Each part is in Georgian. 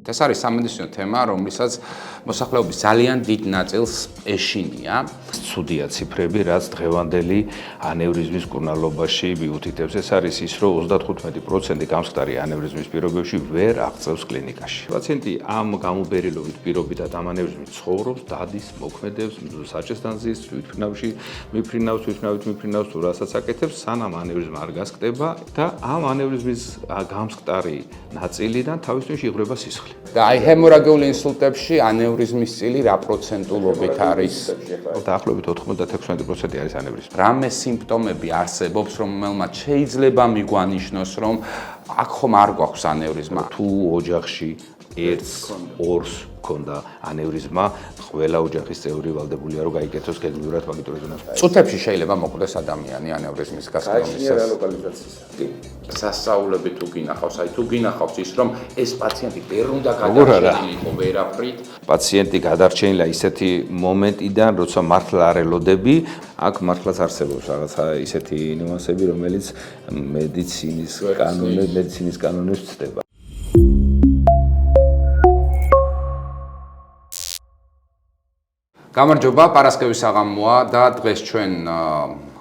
ეს არის სამედიცინო თემა, რომლისაც მოსახლეობის ძალიან დიდ ნაწილს ეშინია. Ცუდია ციფრები, რაც დღევანდელი ანევრიზმის მკურნალობაში მიუთითებს. ეს არის ის, რომ 35% გამსხდარი ანევრიზმის პირობებში ვერ აღწევს კლინიკაში. პაციენტი ამ გამუბერილობით პირობითად ამ ანევრიზმით ცხოვრობს, დადის, მოქმედებს, საჭესთან ზის, თვითმფრინავში მიფრინავს, თვითმფრინავს თუ რასაც აკეთებს, სანამ ანევრიზმა არ გასკდება და ამ ანევრიზმის გამსხდარი ნაწილიდან თავის თვეში იღვრება სისხლი. და აი ჰემორაგიული ინსულტებში ანევრიზმის წილი რა პროცენტულობით არის? დაახლოებით 96% არის ანევრიზმა. რამე სიმპტომები არსებობს, რომელმაც შეიძლება მიგვანიშნოს, რომ აქ ხომ არ გვაქვს ანევრიზმა? თუ ოჯახში ერთს, ორს ქონდა ანევრიზმა, ყველა ოჯახის წევრი ვალდებულია რომ გაიკეთოს გეგმიურად მაგიტორი ზონას. წუთებში შეიძლება მოკვდეს ადამიანი ანევრიზმის გასაგებისას. სასწაულები თუ გინახავს, აი თუ გინახავს ის რომ ეს პაციენტი ვერ უნდა გადარჩენილიყო ვერაფრით. პაციენტი გადარჩენილა ისეთი მომენტიდან, როცა მართლა არ ელოდები, აქ მართლაც არსებობს რაღაცა ისეთი ნიუანსები, რომელიც მედიცინის კანონებს ცდება. გამარჯობა, პარასკევის საღამოა და დღეს ჩვენ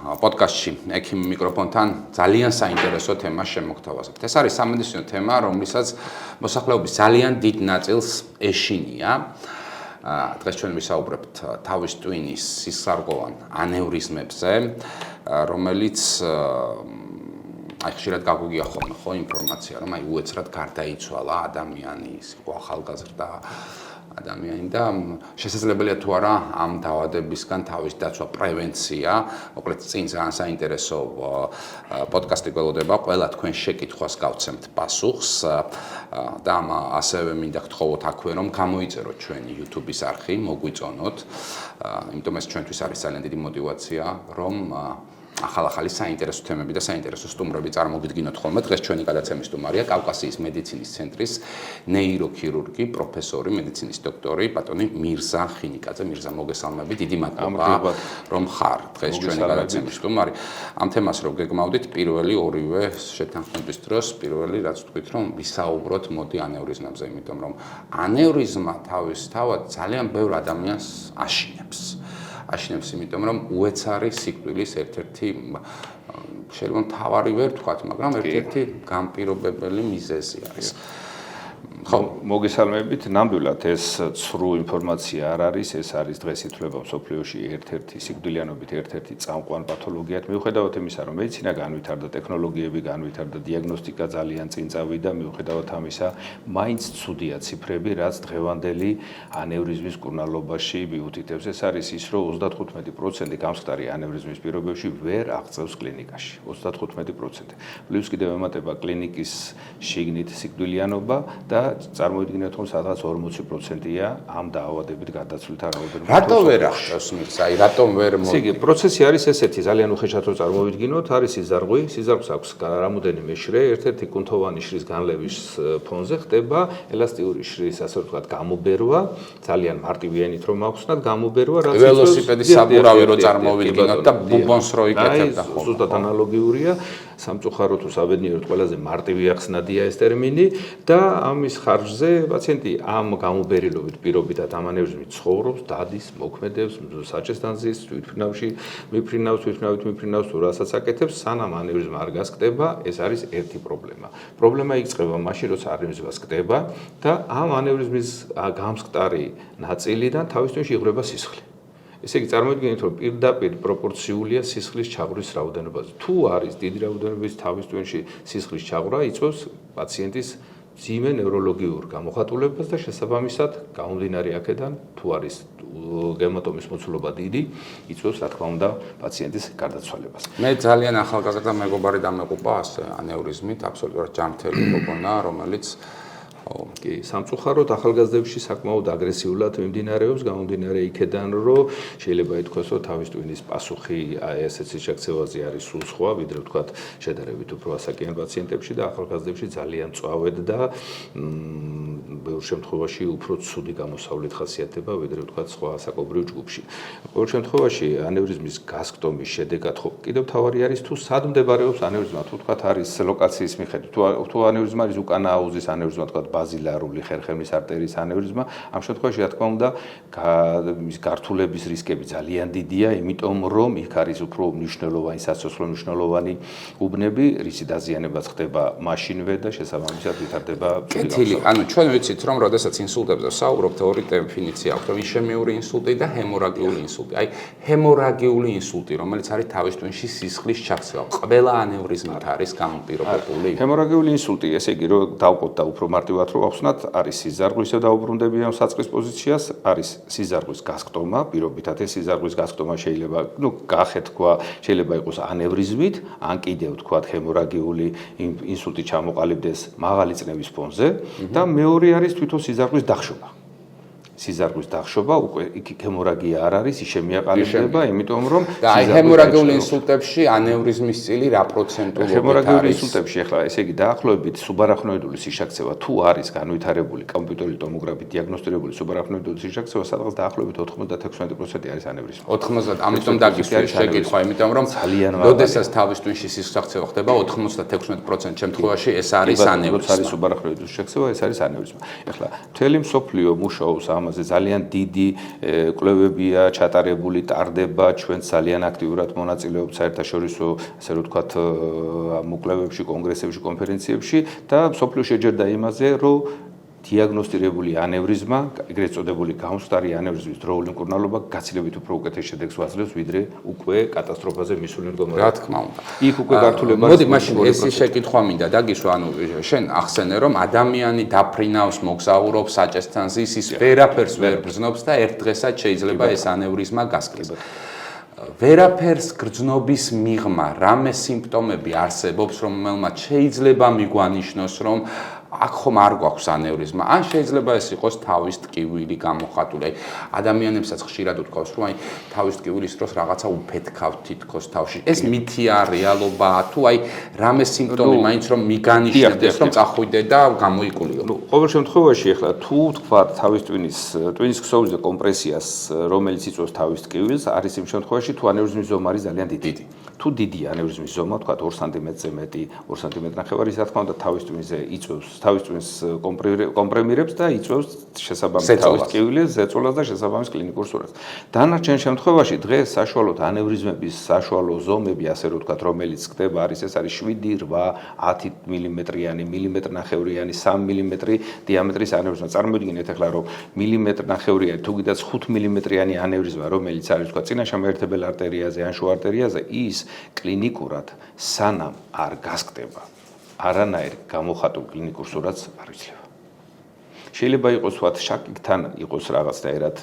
პოდკასტში ექიმ მიკროფონთან ძალიან საინტერესო თემა შემოგთავაზებთ. ეს არის სამედიცინო თემა, რომლისაც მოსახლეობის ძალიან დიდ ნაწილს ეშინია. დღეს ჩვენ ვისაუბრებთ თავის ტვინის სისხლძარღვოვან ანევრიზმებზე, რომელიც აი ხშირად გაგვიგია ხოლმე ხო ინფორმაცია, რომ აი უეცრად გარდაიცვალა ადამიანი, იყო ახალგაზრდა ადამიანი და შესაძლებელია თუ არა ამ დაავადებისგან თავის დაცვა პრევენცია. მოკლედ წინ ძალიან საინტერესო პოდკასტი გველოდება, ყველა თქვენ შეკითხვას გავცემთ პასუხს და ასევე მინდა გთხოვოთ აქვე რომ გამოიწეროთ ჩვენი YouTube-ის არხი, მოგვიწონოთ. იმიტომ ეს ჩვენთვის არის ძალიან დიდი мотиваცია, რომ ახალ-ახალი საინტერესო თემები და საინტერესო სტუმრები წარმოგიდგინოთ ხოლმე. დღეს ჩვენი გადაცემის სტუმარია კავკასიის მედიცინის ცენტრის ნეიროქირურგი, პროფესორი, მედიცინის დოქტორი, ბატონი მირზა ხინიკაძე. მირზა, მოგესალმები, დიდი მადლობა რომ ხარ დღეს ჩვენი გადაცემის სტუმარი. ამ თემას რომ გეგმავდით, პირველი ორივე შეთანხმების დროს, პირველი რაც თქვით რომ ვისაუბროთ მოდი ანევრიზმებზე, იმიტომ რომ ანევრიზმა თავისთავად ძალიან ბევრ ადამიანს აშინებს, იმიტომ რომ უეცარი სიკვდილის ერთ-ერთი შეიძლება მთავარი ვერ ვთქვათ, მაგრამ ერთ-ერთი განპირობებელი მიზეზი არის. ხო, მოგესალმებით. ნამდვილად ეს ცრუ ინფორმაცია არ არის, ეს არის დღეს ითვლება მსოფლიოში ერთ-ერთი სიკვდილიანობით ერთ-ერთი წამყვან პათოლოგიად. მიუხედავად იმისა, რომ მედიცინა განვითარდა, ტექნოლოგიები განვითარდა, დიაგნოსტიკა ძალიან წინ წავიდა, მიუხედავად ამისა, მაინც ცუდია ციფრები, რაც დღევანდელი ანევრიზმის მკურნალობაში მიუთითებს. ეს არის ის, რომ 35% გამსხდარი ანევრიზმის პირობებში ვერ აღწევს კლინიკაში. 35%. პლუს კიდევ ემატება კლინიკის შიგნით სიკვდილიანობა და წარმოიდგინეთ, რომ სადღაც 40%-ია ამ დაავადებით გადაცვლილთა რაოდენობა. რატო ვერ აღწევს მის? აი რატომ ვერ იგი პროცესი არის ესეთი, ძალიან უხეშად რომ წარმოვიდგინოთ, არის სიზარღვი, სიზარღვს აქვს რამოდენიმე შრე, ერთ-ერთი კუნთოვანი შრის განლევის ფონზე ხდება ელასტიური შრის, ასე ვთქვათ, გამობერვა, ძალიან მარტივიანით რომ ახსნათ, გამობერვა, რაც ველოსიპედის საბურავი რო წარმოვიდგინოთ და ბუბონს რო იკეთებდა ხოლმე. ზუსტად ანალოგიურია, სამწუხაროდ თუ საბედნიეროდ ყველაზე მარტივი ახსნადია ეს ტერმინი და ამის ხარჯზე პაციენტი ამ გამუბერილობით პირობითად ამ ანევრიზმით ცხოვრობს, დადის, მოქმედებს, საჭესთან ზის, თვითმფრინავში მიფრინავს თუ რასაც აკეთებს, სანამ ანევრიზმა არ გასკდება, ეს არის ერთი პრობლემა. პრობლემა იწყება მაშინ, როცა ანევრიზმა გასკდება და ამ ანევრიზმის გამსკტარი ნაწილიდან თავის თვეში იღვრება სისხლი. ესე იგი წარმოიდგინეთ, რომ პირდაპირ პროპორციულია სისხლის ჩაღვრის რაოდენობაზე. თუ არის დიდი რაოდენობის თავის თვეში სისხლის ჩაღვრა, იწვევს პაციენტის ძიმე ნევროლოგიურ გამოხატულებას და შესაბამისად გამომდინარე აქედან თუ არის გემატომის მოცულობა დიდი, იწვევს რა თქმა უნდა პაციენტის გარდაცვალებას. მე ძალიან ახალგაზრდა მეგობარი დამეყובה ასე ანევრიზმით, აბსოლუტურად ჯანმრთელი გოგონა, რომელიც კი, სამწუხაროდ ახალგაზრდებში საკმაოდ აგრესიულად მიმდინარეობს, გამომდინარე იქედან, რომ შეიძლება ითქვას, რომ თავის ტვინის პასუხი ესეც შექცევაზე არის სულ სხვა, ვიდრე ვთქვათ, შედარებით უფრო ასაკიან პაციენტებში და ახალგაზრდებში ძალიან მწვავედ და ბევრ შემთხვევაში უფრო ცუდი გამოსავლით ხასიათდება, ვიდრე ვთქვათ, სხვა ასაკობრივ ჯგუფში. ყოველ შემთხვევაში ანევრიზმის გასკდომის შედეგად ხო კიდევ თავარი არის თუ სად მდებარეობს ანევრიზმა, თუ ვთქვათ არის ლოკაციის მიხედვით, თუ ანევრიზმა არის უკანა აუზის ანევრიზმა, ვთქვათ ბაზილარული ხერხემლის არტერიის ანევრიზმა, ამ შემთხვევაში რა თქმა უნდა მის გართულების რისკები ძალიან დიდია, იმიტომ რომ იქ არის უფრო მნიშვნელოვანი საცოცხლო მნიშვნელოვანი უბნები, რისი დაზიანებაც ხდება მაშინვე და შესაბამისად ვითარდება კეთილი. ანუ ჩვენ ვიცით რომ როდესაც ინსულტებზე ვსაუბრობთ, ორი დეფინიცია აქვს, რომ იშემიური ინსულტი და ჰემორაგიული ინსულტი. აი, ჰემორაგიული ინსულტი, რომელიც არის თავის ტვინში სისხლის ჩაქცევა, ყველა ანევრიზმით არის განპირობებული. ჰემორაგიული ინსულტი, ესე იგი, რომ დავყოთ და უფრო მარტივად რო ავხსნათ, არის სიზარღვისა დაუბრუნდები ამ საწყის პოზიციას, არის სიზარღვის გასკტომა, პირობითად ეს სიზარღვის გასკტომა შეიძლება, გახეთ თქვა, შეიძლება იყოს ანევრიზმით, ან კიდევ თქვა ჰემორაგიული ინსულტი ჩამოყალიბდეს მაღალი წნევის ფონზე და მეორე არის თვითონ სიზარღვის დახშობა. სიზარღვის დახშობა უკვე იქ ჰემორაგია არ არის, იშემია ყალიბდება, იმიტომ რომ და აი ჰემორაგიული ინსულტებში ანევრიზმის წილი რა პროცენტულობით არის? ჰემორაგიული ინსულტებში ახლა ესე იგი დაახლოებით სუბარახნოიდული სიშაქცევა თუ არის განვითარებული კომპიუტერული ტომოგრაფით დიაგნოსტირებული სუბარახნოიდული სიშაქცევა, სადღაც დაახლოებით 96% არის ანევრიზმი. 90, ამიტომ დაგისვით შეკითხვა, იმიტომ რომ როდესაც თავის ტვინში სიშაქცევა ხდება 96% შემთხვევაში ეს არის ანევრიზმი. არის სუბარახნოიდული სიშაქცევა, ეს არის ანევრიზმი. ახლა მთელი მსოფლიო მუშაობს ამაზე ძალიან დიდი კვლევებია ჩატარებული, ტარდება, ჩვენ ძალიან აქტიურად მონაწილეობთ საერთაშორისო, ასე რომ ვთქვათ, მოკვლევებში, კონგრესებში, კონფერენციებში და მსოფლიო შეჯერდა იმაზე, რომ დიაგნოსტირებული ანევრიზმა, ეგრეთ წოდებული გამსხდარი ანევრიზმის დროული მკურნალობა გაცილებით უფრო უკეთეს შედეგს ვაძლევს, ვიდრე უკვე კატასტროფაზე მისული მდგომარეობა. რა თქმა უნდა. იქ უკვე გართულება მოდი მაშინ ეს შეკითხვა მინდა დაგისვა, ანუ შენ ახსენე რომ ადამიანი დაფრინავს, მოგზაურობს, საჭესთან ზის, ის ვერაფერს ვერ გრძნობს და ერთ დღესაც შეიძლება ეს ანევრიზმა გასკდეს. ვერაფერს გრძნობის მიღმა, რამე სიმპტომები არსებობს, რომელმაც შეიძლება მიგვანიშნოს, რომ აქ ხომ არ გვაქვს ანევრიზმა, ან შეიძლება ეს იყოს თავის ტკივილი გამოხატული. ადამიანებსაც ხშირად უთქვავს, რომ აი თავის ტკივილის დროს რაღაცა უფეთქავთ თითქოს თავში. ეს მითია, რეალობაა, თუ აი რამე სიმპტომი მაინც რომ მიგანიშნდეს, რომ წახვიდე და გამოიკულიო. ყოველ შემთხვევაში ახლა თუ თქვა თავის ტვინის ქსოვილზე კომპრესიას, რომელიც იწვევს თავის ტკივილს, არის იმ შემთხვევაში თუ ანევრიზმის ზომა არის ძალიან დიდი. თუ დიდია ანევრიზმის ზომა, თქვა 2 სანტიმეტრზე მეტი, 2 სანტიმეტრი ნახევარი, რა თქმა უნდა თავის ტვინზე იწვევს თავის ტვინს კომპრემირებს და იწვევს შესაბამის თავის ტკივილის ზეწოლას და შესაბამის კლინიკურ სურათს. დანარჩენ შემთხვევაში დღეს საშუალოდ ანევრიზმების საშუალო ზომები, ასე რომ ვთქვათ, რომელიც ხდება, არის 7, 8, 10 მილიმეტრიანი, მილიმეტრნახევრიანი, 3 მილიმეტრი დიამეტრის ანევრიზმა. წარმოიდგინეთ ახლა რომ მილიმეტრნახევრიანი თუ კიდაც 5 მილიმეტრიანი ანევრიზმა, რომელიც არის ვთქვათ წინაშემოერთებელ არტერიაზე ან შუა არტერიაზე, ის კლინიკურად სანამ არ გასკდება არანაირ გამოხატულ კლინიკურ სურათს არ იძლევა. შეიძლება იყოს ვთქვათ შაკიკთან იყოს რაღაცნაირად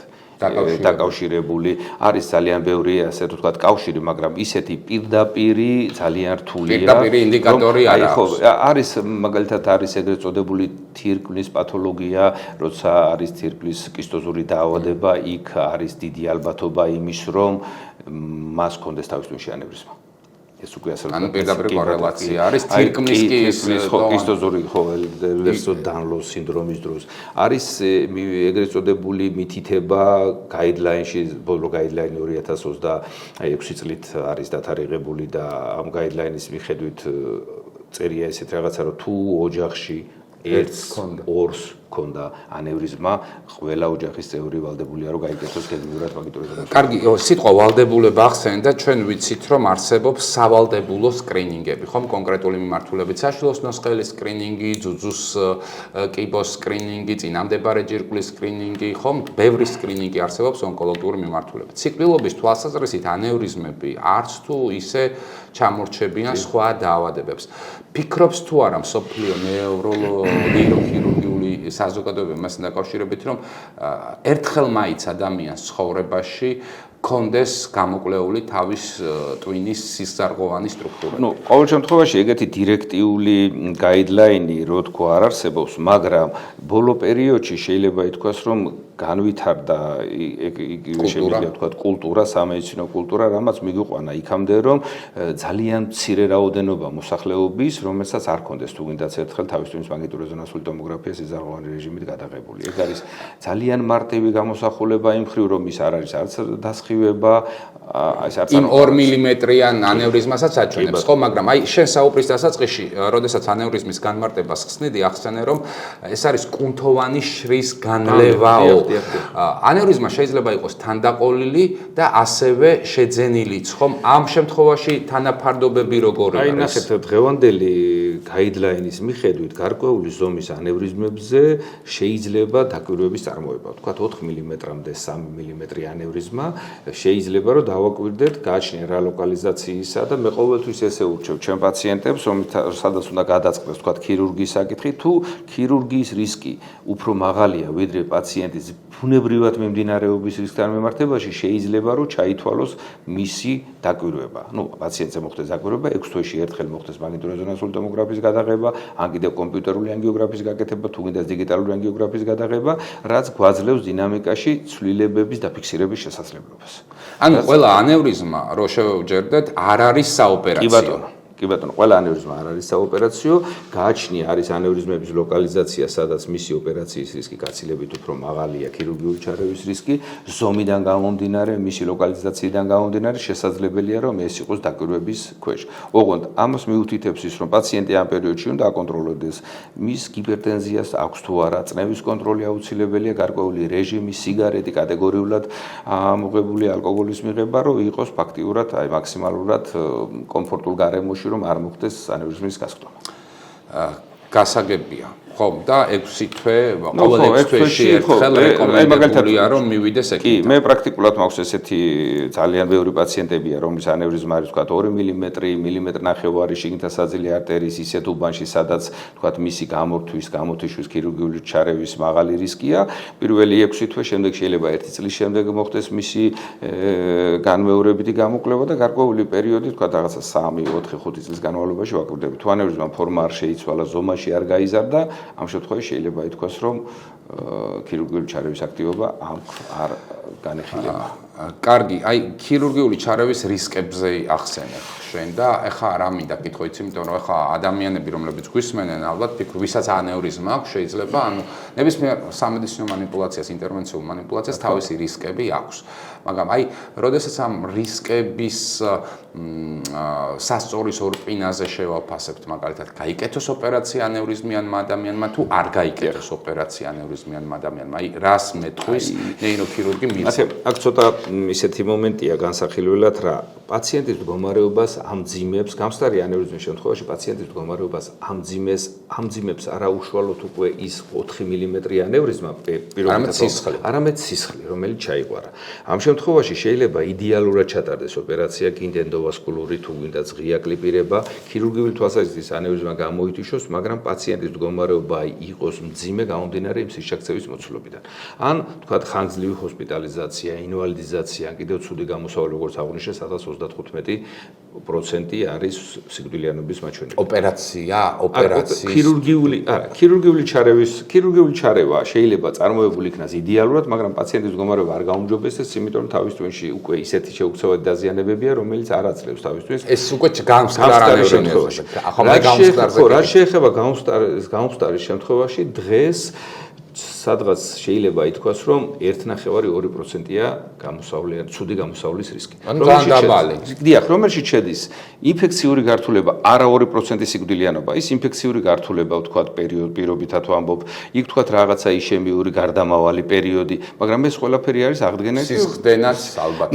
დაკავშირებული, არის ძალიან ბევრი ასე ვთქვათ კავშირი, მაგრამ ისეთი პირდაპირი ძალიან რთულია. პირდაპირი ინდიკატორი არ აქვს. არის მაგალითად არის ეგრეთ წოდებული თირკმლის პათოლოგია, როცა არის თირკმლის კისტოზური დაავადება, იქ არის დიდი ალბათობა იმის, რომ მას ჰქონდეს თავის ტვინში ანევრიზმა. ეს უკვე ასე ანუ პირდაპირი კორელაცია არის თირკმლის კისტოზური დანლოს სინდრომის დროს. არის ეგრეთ წოდებული მითითება გაიდლაინში, ბოლო გაიდლაინი 2026 წლით არის დათარიღებული და ამ გაიდლაინის მიხედვით წერია ესეთ რაღაცა, რომ თუ ოჯახში ერთს ორს ქონდა ანევრიზმა, ყველა ოჯახის წევრი ვალდებულია რომ გაიგეთოს გენიურად მაგიტორიზება. კარგი, სიტყვა ვალდებულება ახსენე და ჩვენ ვიცით რომ არსებობს სავალდებულო სკრინინგები, ხომ? კონკრეტული მიმართულებით საშვილოს ნოსყელის სკრინინგი, ძუძუს კიბოს სკრინინგი, წინამდებარე ჯირკვლის სკრინინგი, ხომ? ბევრი სკრინინგი არსებობს ონკოლოგიური მიმართულებით. ციკლილობის თვალსაზრისით ანევრიზმები არც თუ ისე ჩამორჩებიან სხვა დაავადებებს. ფიქრობს თუ არა მსოფლიო ნეიროქირურგიული საზოგადოება მასთან დაკავშირებით, რომ ერთხელ მაინც ადამიანს ცხოვრებაში კონდეს გამოკვლეული თავის ტვინის სისხლძარღვოვანი სტრუქტურა. ყოველ შემთხვევაში ეგეთი დირექტიული გაიდლაინი რო თქვა არ არსებობს, მაგრამ ბოლო პერიოდში შეიძლება ითქვას, რომ განვითარდა იგივე შემიძლია ვთქვა კულტურა, სამედიცინო კულტურა, რამაც მიგვიყვანა იქამდე, რომ ძალიან მცირე რაოდენობა მოსახლეობის, რომელსაც არ ქონდეს თუ გინდაც ერთხელ თავისთვის მაგნიტური რეზონანსული ტომოგრაფია სიზარღვოვანი რეჟიმით გადაღებული. ეს არის ძალიან მარტივი გამოსახულება იმ მხრივ, რომ ის არ არის არც დასხივება, ეს არც იმ 2 მილიმეტრიან ანევრიზმასაც აჩვენებს, ხო, მაგრამ აი შენ საუბრის დასაწყისში, როდესაც ანევრიზმის განმარტებას ხსნიდი, ახსენე, რომ ეს არის კუნთოვანი შრის განლევაო. ანევრიზმა შეიძლება იყოს თანდაყოლილი და ასევე შეძენილიც, ხომ? ამ შემთხვევაში თანაფარდობები როგორი არის? აი ნახეთ, დღევანდელი გაიდლაინის მიხედვით გარკვეული ზომის ანევრიზმებზე შეიძლება დაკვირვების წარმოება. ვთქვათ 4 მმ-მდე 3 მმ ანევრიზმა შეიძლება რომ დავაკვირდეთ, გააჩნია რა ლოკალიზაციისა და მე ყოველთვის ესე ურჩევ ჩემ პაციენტებს, რომ სადაც უნდა გადაწყდეს, ვთქვათ ქირურგიის საკითხი, თუ ქირურგიის რისკი უფრო მაღალია ვიდრე პაციენტის ბუნებრივად მიმდინარეობის რისკთან მიმართებაში, შეიძლება რომ ჩაითვალოს მისი დაკვირვება. პაციენტზე მოხდეს დაკვირვება, 6 თვეში ერთხელ მოხდეს მაგნიტური რეზონანსული ტომოგრაფიის გადაღება, ან კიდევ კომპიუტერული ანგიოგრაფიის გაკეთება, თუ გინდა დიგიტალური ანგიოგრაფიის გადაღება, რაც გვაძლევს დინამიკაში ცვლილებების დაფიქსირების შესაძლებლობას. ანუ ყველა ანევრიზმა, რო შევჯერდეთ, არ არის საოპერაციო. კი ბატონო, ყველა ანევრიზმა არ არის საოპერაციო, გააჩნია არის ანევრიზმების ლოკალიზაცია, სადაც მისი ოპერაციის რისკი გაცილებით უფრო მაღალია ქირურგიული ჩარევის რისკი, ზომიდან გამომდინარე, მისი ლოკალიზაციიდან გამომდინარე, შესაძლებელია რომ ეს იყოს დაკვირვების ქვეშ. ოღონდ ამას მიუთითებს ის, რომ პაციენტი ამ პერიოდში უნდა აკონტროლდეს მის ჰიპერტენზიას აქვს თუ არა, წნევის კონტროლი აუცილებელია, გარკვეული რეჟიმი, სიგარეტი, კატეგორიულად ამოღებული ალკოჰოლის მიღება, რომ იყოს ფაქტიურად, აი მაქსიმალურად კომფორტულ გარემოში რომ არ მოხდეს ანევრიზმის გასხდომა. გასაგებია. ხო, და 6 თვე, ყოველ 6 თვეში ერთხელ რეკომენდებულია რომ მივიდეს ეკითა. კი, მე პრაქტიკულად მაქვს ესეთი ძალიან ბევრი პაციენტებია, რომლის ანევრიზმა არის თქვა 2 მმ ნახევარი შიგნითა საძილე არტერიის ისეთ უბანში, სადაც თქვა მისი გამოთიშვის ქირურგიული ჩარევის მაღალი რისკია. პირველი 6 თვე, შემდეგ შეიძლება 1 წლის შემდეგ მოხდეს მისი განმეორებითი გამოკვლევა და გარკვეული პერიოდი თქვა რაღაცა 3-4-5 წლის განმავლობაში ვაკვირდებით. თუ ანევრიზმა ფორმა არ შეიცვალა, ზომაში არ გაიზარდა, ამ შემთხვევაში შეიძლება ითქვას, რომ ქირურგიული ჩარევის აქტივობა არ განეხილება. კარგი, აი ქირურგიული ჩარევის რისკებზე ახსენე შენ და ეხა რა მინდა კითხო იცი, იმიტომ რომ ეხა ადამიანები, რომლებიც გვისმენენ, ალბათ ფიქრობ, ვისაც ანევრიზმა აქვს, შეიძლება, ანუ ნებისმიერ სამედიცინო манипуляციას, ინტერვენციულ манипуляციას თავისი რისკები აქვს. მაგრამ აი, როდესაც ამ რისკების სასწორის ორპინაზე შევაფასებთ, მაგალითად, გაიკეთოს ოპერაცია ანევრიზმიანმა ადამიანმა თუ არ გაიკეთოს ოპერაცია ანევრიზმიანმა ადამიანმა, აი რას მეტყვის ნეიროქირურგი მის. აქ ცოტა ისეთი მომენტია განსახილველად, რა პაციენტის მდგომარეობას ამძიმებს, გამსტარი ანევრიზმის შემთხვევაში პაციენტის მდგომარეობას ამძიმებს არაუშუალოდ უკვე ის 4 მმ ანევრიზმა პირობითად, არამედ სისხლი, რომელიც ჩაიყვარა. ამ შემთხვევაში შეიძლება იდეალურად ჩატარდეს ოპერაცია, გინდა ენდოვასკულური თუ გინდა ღია კლიპირება, ქირურგიული თვალსაზრისით ანევრიზმა გამოითიშოს, მაგრამ პაციენტის მდგომარეობა იყოს მძიმე გამომდინარე იმ სისჩაქცევის მოცულობიდან. ან თქვათ ხანგრძლივი ჰოსპიტალიზაცია, ინვალიდიზაცია, კიდევ ცუდი გამოსავალი, როგორც აღნიშნე, სადაც 35% არის სიკვდილიანობის მაჩვენებელი. ქირურგიული ჩარევა შეიძლება წარმოებული იქნას იდეალურად, მაგრამ პაციენტის მდგომარეობა არ გაუმჯობესდეს, იმიტომ რომ თავის ტვინში უკვე ისეთი შეუქცევადი დაზიანებებია, რომელიც არ აძლევს თავის ტვინს. ეს უკვე გამსხდარ შემთხვევაში. რაც შეეხება გამსხდარის შემთხვევაში, დღეს სადღაც შეიძლება ითქვას, რომ 1.5-2%-ია გამოსავლიანი, ცუდი გამოსავლის რისკი. დიახ, რომელშიც შედის ინფექციური გართულება, არა 2% სიკვდილიანობა, ის ინფექციური გართულება, ვთქვათ, პირობითად ვამბობ, იქ ვთქვათ რაღაცა ისემიური გარდამავალი პერიოდი, მაგრამ ეს ყველაფერი არის აღდგენილი სისხლდენას ალბათ.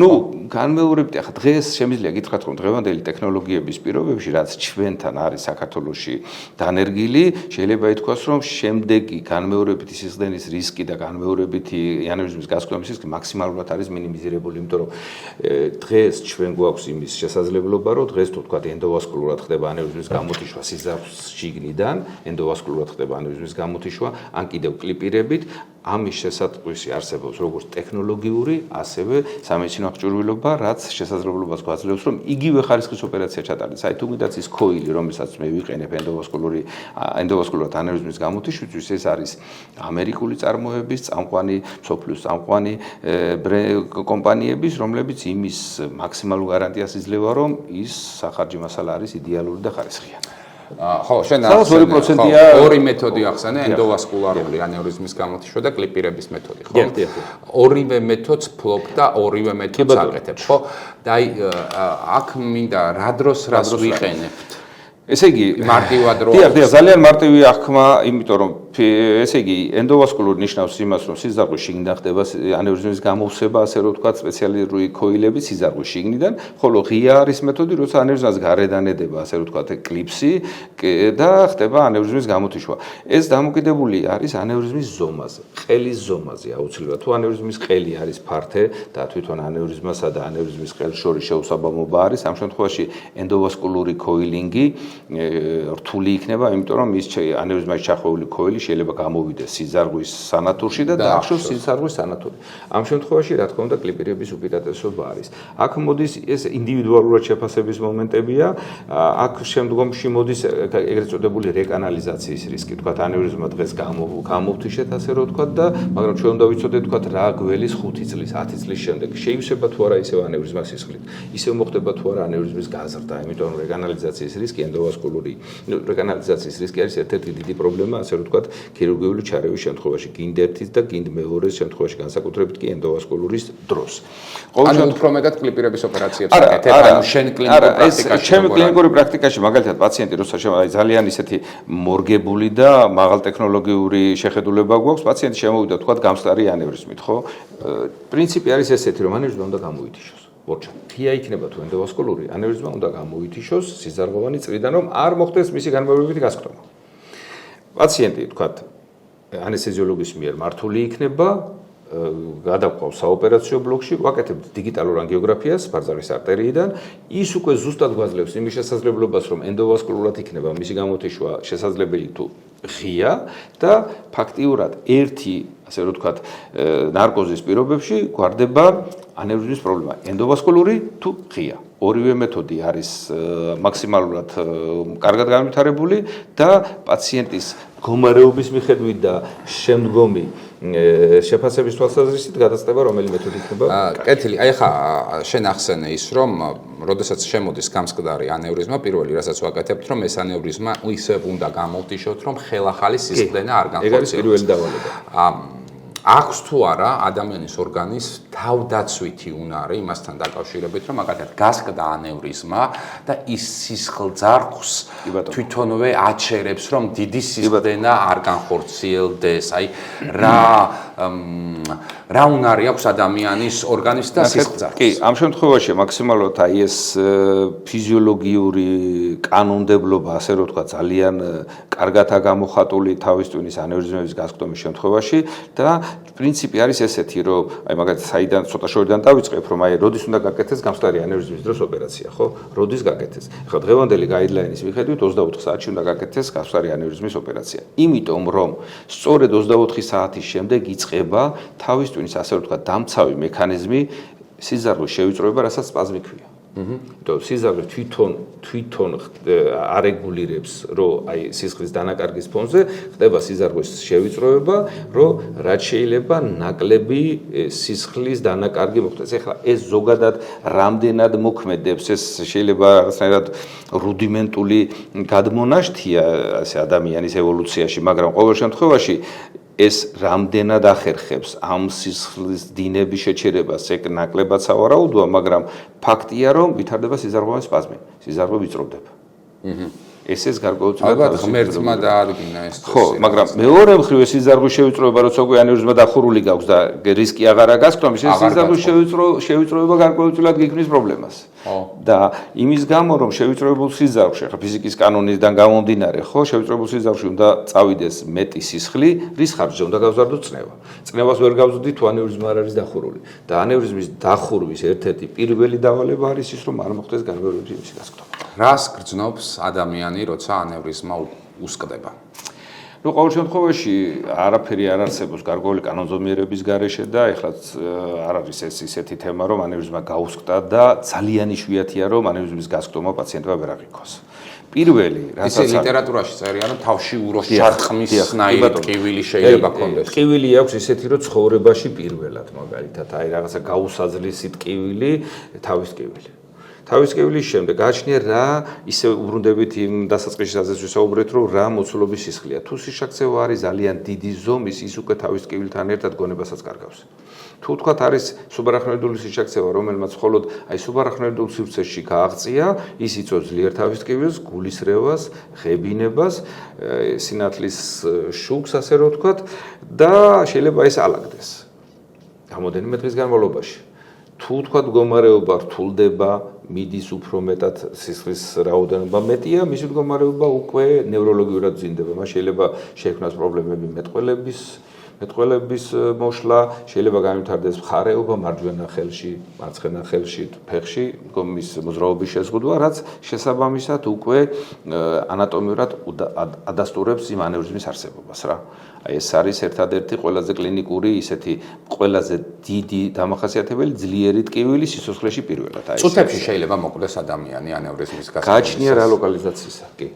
განმეორებით, ახლა დღეს შემიძლია გითხრათ, რომ დღევანდელი ტექნოლოგიების პირობებში, რაც ჩვენთან არის საქართველოში დანერგილი, შეიძლება ითქვას, რომ შემდეგი განმეორებითი სისხლდენის რისკი და განმეორებითი ანევრიზმის გასკვნის რისკი მაქსიმალურად არის მინიმიზირებული, იმიტომ რომ დღეს ჩვენ გვაქვს იმის შესაძლებლობა, რომ დღეს თუ თქვა ენდოვასკულურად ხდება ანევრიზმის გამოთიშვა სიზარს შიგნიდან, ენდოვასკულურად ხდება ანევრიზმის გამოთიშვა, ან კიდევ კლიპირებით, ამის შესატყვისი არსებობს როგორც ტექნოლოგიური, ასევე სამედიცინო აღჭურვილობა, რაც შესაძლებლობას გვაძლევს, რომ იგივე ხარისხის ოპერაცია ჩატარდეს. აი თუნდაც ის ქოილი, რომელსაც მე ვიყენებ ენდოვასკულურად ანევრიზმის გამოთიშვისთვის, ეს არის ამერიკული წარმოების წამყვანი, მსოფლიოს წამყვანი კომპანიების, რომლებიც იმის მაქსიმალურ გარანტიას იძლევა, რომ ის სახარჯი მასალა არის იდეალური და ხარისხიანი. ხო, შენ ორი მეთოდი ახსენე, ენდოვასკულარული ანევრიზმის გამოთიშვა და კლიპირების მეთოდი, ხო? ორივე მეთოდს ფლობ და ორივე მეთოდს აკეთებ, ხო? და აი აქ მინდა რა დროს რას ვიყენებთ? ესე იგი, მარტივად რო დიახ, ძალიან მარტივი აღქმა, იმიტომ რომ ესე იგი, ენდოვასკულური ნიშნავს იმას, რომ სიზარღვის შიგნიდან ხდება ანევრიზმის გამოვსება, ასე რომ ვთქვათ, სპეციალური ქოილები სიზარღვის შიგნიდან, ხოლო ღია არის მეთოდი, როცა ანევრიზმას გარედან ედება, ასე რომ ვთქვათ, კლიპსი და ხდება ანევრიზმის გამოთიშვა. ეს დამოკიდებული არის ანევრიზმის ზომაზე, ყელის ზომაზე, აუცილებლად. თუ ანევრიზმის ყელი არის ფართე და თვითონ ანევრიზმასა და ანევრიზმის ყელს შორის შეუსაბამობა არის, ამ შემთხვევაში ენდოვასკულური ქოილინგი რთული იქნება, იმიტომ რომ ის ანევრიზმაში ჩახვეული ქოილი შეიძლება გამოვიდეს სიზარღვის სანათურში და დაახშოს სიზარღვის სანათური. ამ შემთხვევაში, რა თქმა უნდა, კლიპირების უპირატესობა არის. აქ მოდის ეს ინდივიდუალურად შეფასების მომენტებია, აქ შემდგომში მოდის ეგრეთ წოდებული რეკანალიზაციის რისკი, თქვათ ანევრიზმა დღეს გამოვთიშეთ, ასე რომ ვთქვათ და მაგრამ ჩვენ უნდა ვიცოდეთ, თქვათ რა გველის 5 წლის, 10 წლის შემდეგ შეივსება თუ არა ისევ ანევრიზმა სისხლით. ისევ მოხდება თუ არა ანევრიზმის გაზრდა, იმიტომ რომ რეკანალიზაციის რისკი რეკანალიზაციის რისკი არის ერთ-ერთი დიდი პრობლემა, ასე რომ ვთქვათ, ქირურგიული ჩარევის შემთხვევაში, გინდ ერთის და გინდ მეორეს შემთხვევაში, განსაკუთრებით კი ენდოვასკულურის დროს. ანუ უფრო მეტად კლიპირების ოპერაციებს აკეთებ, ანუ შენ კლინიკურ პრაქტიკაში. ჩემი კლინიკური პრაქტიკაში, მაგალითად, პაციენტი როცა ძალიან ისეთი მორგებული და მაღალტექნოლოგიური შეხედულება გვაქვს, პაციენტი შემოვიდა, თქვათ, გამსტარი ანევრიზმით, ხო? პრინციპი არის ესეთი, რომ ანევრიზმა უნდა გამოვითიშოს. ვორჩა, ღია იქნება თუ ენდოვასკულური, ანევრიზმა უნდა გამოვითიშოს სიზარღვოვანი წრიდან, რომ არ მოხდეს მისი განმავლობითი გასკრომა. პაციენტი, თქვათ, ანესთეზიოლოგის მიერ მართული იქნება, გადაყვავს საოპერაციო ბლოკში, ვაკეთებთ დიგიტალურ ანგიოგრაფიას ბარძარის არტერიიდან, ის უკვე ზუსტად გვაძლევს იმის შესაძლებლობას, რომ ენდოვასკულურად იქნება მისი გამოთიშვა შესაძლებელი თუ ღია და ფაქტიურად ერთი, ასე რომ ვთქვათ, ნარკოზის პირობებში გვარდება ანევრიზმის პრობლემა, ენდოვასკულური თუ ღია. ორივე მეთოდი არის მაქსიმალურად კარგად განვითარებული და პაციენტის მდგომარეობის მიხედვით და შემდგომი შეფასების თვალსაზრისით გადაწყვეტება რომელი მეთოდი იქნება. კეთილი, აი ხა შენ ახსენე ის, რომ როდესაც შემოდის გამსკვდარი ანევრიზმა, პირველი რასაც ვაკეთებთ, რომ ეს ანევრიზმა ისევ უნდა გამოვთიშოთ, რომ ხელახალი სისხლდენა არ განხორციელდეს. ეგ არის პირველი დავალება. აქვს თუ არა ადამიანის ორგანის თავდაცვითი უნარი იმასთან დაკავშირებით, რომ მაგალითად გასკდა ანევრიზმა და ის სისხლძარღვს თვითონვე აჩერებს, რომ დიდი სისხლდენა არ განხორციელდეს. აი რა უნარი აქვს ადამიანის ორგანის და სისხლძარღვს? კი, ამ შემთხვევაში მაქსიმალურად აი ეს ფიზიოლოგიური კანონმდებლობა, ასე რომ ვთქვა, ძალიან კარგადაა გამოხატული თავის ტვინის ანევრიზმების გასკდომის შემთხვევაში და პრინციპი არის ესეთი, რომ აი მაგალითად საიდან ცოტა შორიდან დავიწყებ, რომ აი როდის უნდა გაკეთდეს გამსტარი ანევრიზმის დროს ოპერაცია, ხო? როდის გაკეთდეს? ახლა დღევანდელი გაიდლაინის მიხედვით 24 საათში უნდა გაკეთდეს გამსტარი ანევრიზმის ოპერაცია. იმიტომ რომ სწორედ 24 საათის შემდეგ იწყება თავის ტვინის, ასე რომ ვთქვა, დამცავი მექანიზმი სიზარღვის შევიწროება, რასაც სპაზმი ქვია. იმიტომ სიზარღვე თვითონ არეგულირებს, რომ აი სისხლის დანაკარგის ფონზე ხდება სიზარღვის შევიწროება, რომ რაც შეიძლება ნაკლები სისხლის დანაკარგი მოხდეს. ეხლა ეს ზოგადად რამდენად მოქმედებს, ეს შეიძლება რაღაცნაირად რუდიმენტული გადმონაშთია ასე ადამიანის ევოლუციაში, მაგრამ ყოველ შემთხვევაში ეს რამდენად ახერხებს ამ სისხლის დინების შეჩერებას, ეგ ნაკლებად სავარაუდოა, მაგრამ ფაქტია, რომ ვითარდება სიზარღვოვანი სპაზმი, სიზარღვე ვიწროვდება. ეს გარკვეულწილად ალბათ ღმერთმა დაადგინა ეს ხო, მაგრამ მეორე მხრივ ეს სიზარღვის შევიწროება, როცა უკვე ანევრიზმა დახურული გაქვს და რისკი აღარა გასკრომის, ეს სიზარღვის შევიწროება გარკვეულწილად გიქმნის პრობლემას. და იმის გამო, რომ შევიწროებულ სიზარღვში, ხა ფიზიკის კანონიდან გამომდინარე, ხო, შევიწროებულ სიზარღვში უნდა წავიდეს მეტი სისხლი, რის ხარჯზე უნდა გავზარდოთ წნევა. წნევას ვერ გავზრდით, თუ ანევრიზმა არ არის დახურული. და ანევრიზმის დახურვის ერთ-ერთი პირველი დავალება არის ის, რომ არ მოხდეს განმავლობითი გასკრომა. რას გრძნობს ადამიანი, როცა ანევრიზმა უსკდება? ნუ ყოველ შემთხვევაში არაფერი არ არსებობს გარკვეული კანონზომიერების გარეშე და ეხლაც არ არის ეს ისეთი თემა, რომ ანევრიზმა გაუსკდა და ძალიან იშვიათია, რომ ანევრიზმის გასკდომა პაციენტმა ვერ აღიქოს. პირველი, რასაც ლიტერატურაში წერია, რომ თავში უროს ჩარტყმისნაირი ტკივილი შეიძლება ქონდეს. ტკივილი აქვს ისეთი, რომ ცხოვრებაში პირველად მაგალითად, აი რაღაცა გაუსაძლისი ტკივილი, თავის ტკივილი. თავის ტკივილის შემდეგ გააჩნია რა ისე უბრუნდებით იმ დასაწყისში სადაც ვისაუბრეთ, რომ რა მოცულობის სისხლია. თუ სიშაქცევა არის ძალიან დიდი ზომის, ის უკვე თავის ტკივილთან ერთად გონებასაც კარგავს. თუ თქვათ არის სუბარახნევიდული სიშაქცევა, რომელმაც მხოლოდ აი სუბარახნევიდულ სივრცეში გააღწია, ის იწვევს ძლიერ თავის ტკივილს, გულისრევას, ღებინებას, სინათლის შუქს, ასე რომ ვთქვათ, და შეიძლება ეს ალაგდეს. რამოდენიმე დღის განმავლობაში. თუ თქვათ მდგომარეობა რთულდება, მიდის უფრო მეტად სისხლის რაოდენობა მეტია, მისი მდგომარეობა უკვე ნევროლოგიურად მძიმდება. მას შეიძლება შექმნას პრობლემები მეტყველების მოშლა, შეიძლება გამიმთარდეს მხარეობა მარჯვენა ხელში, მარცხენა ხელში, ფეხში, მის მოძრაობის შეზღუდვა, რაც შესაბამისად უკვე ანატომიურად ადასტურებს იმ ანევრიზმის არსებობას რა. აი ეს არის ერთადერთი ყველაზე კლინიკური ისეთი ყველაზე დიდი დამახასიათებელი ძლიერი ტკივილი სიცოცხლეში პირველად. აი წუთებში შეიძლება მოკვდეს ადამიანი ანევრიზმის გასაგებად. გააჩნია რა ლოკალიზაციისა, კი.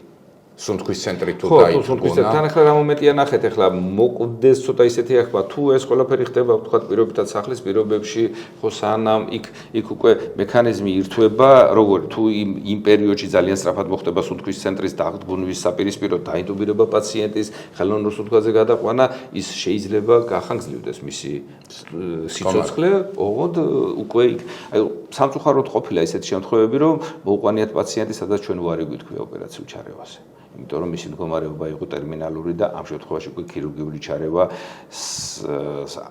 სუნთქვის ცენტრი თუ დაიწყო. ხო, სუნთქვის ცენტრთან ახლა რა მომენტია ნახეთ, ახლა მოკვდეს ცოტა ისეთი ახლა თუ ეს ყველაფერი ხდება, ვთქვათ, პირობითად სახლის პირობებში, ხო სანამ იქ უკვე მექანიზმი ირთვება, როგორი თუ იმ პერიოდში ძალიან სწრაფად მოხდება სუნთქვის ცენტრის დაღდგმვის საპირისპირო დაინტუბირება პაციენტის, ხელოვნურ სუნთქვაზე გადაყვანა, ის შეიძლება გახანგრძლივდეს მისი სიცოცხლე, ოღონდ უკვე იქ აი სამწუხაროდ ყოფილა ესეთი შემთხვევები, რომ მოუყვანიათ პაციენტი, სადაც ჩვენ უარი გვითქვია ოპერაციულ ჩარევაზე. იმიტომ რომ მისი მდგომარეობა იყო ტერმინალური და ამ შემთხვევაში უკვე ქირურგიული ჩარევა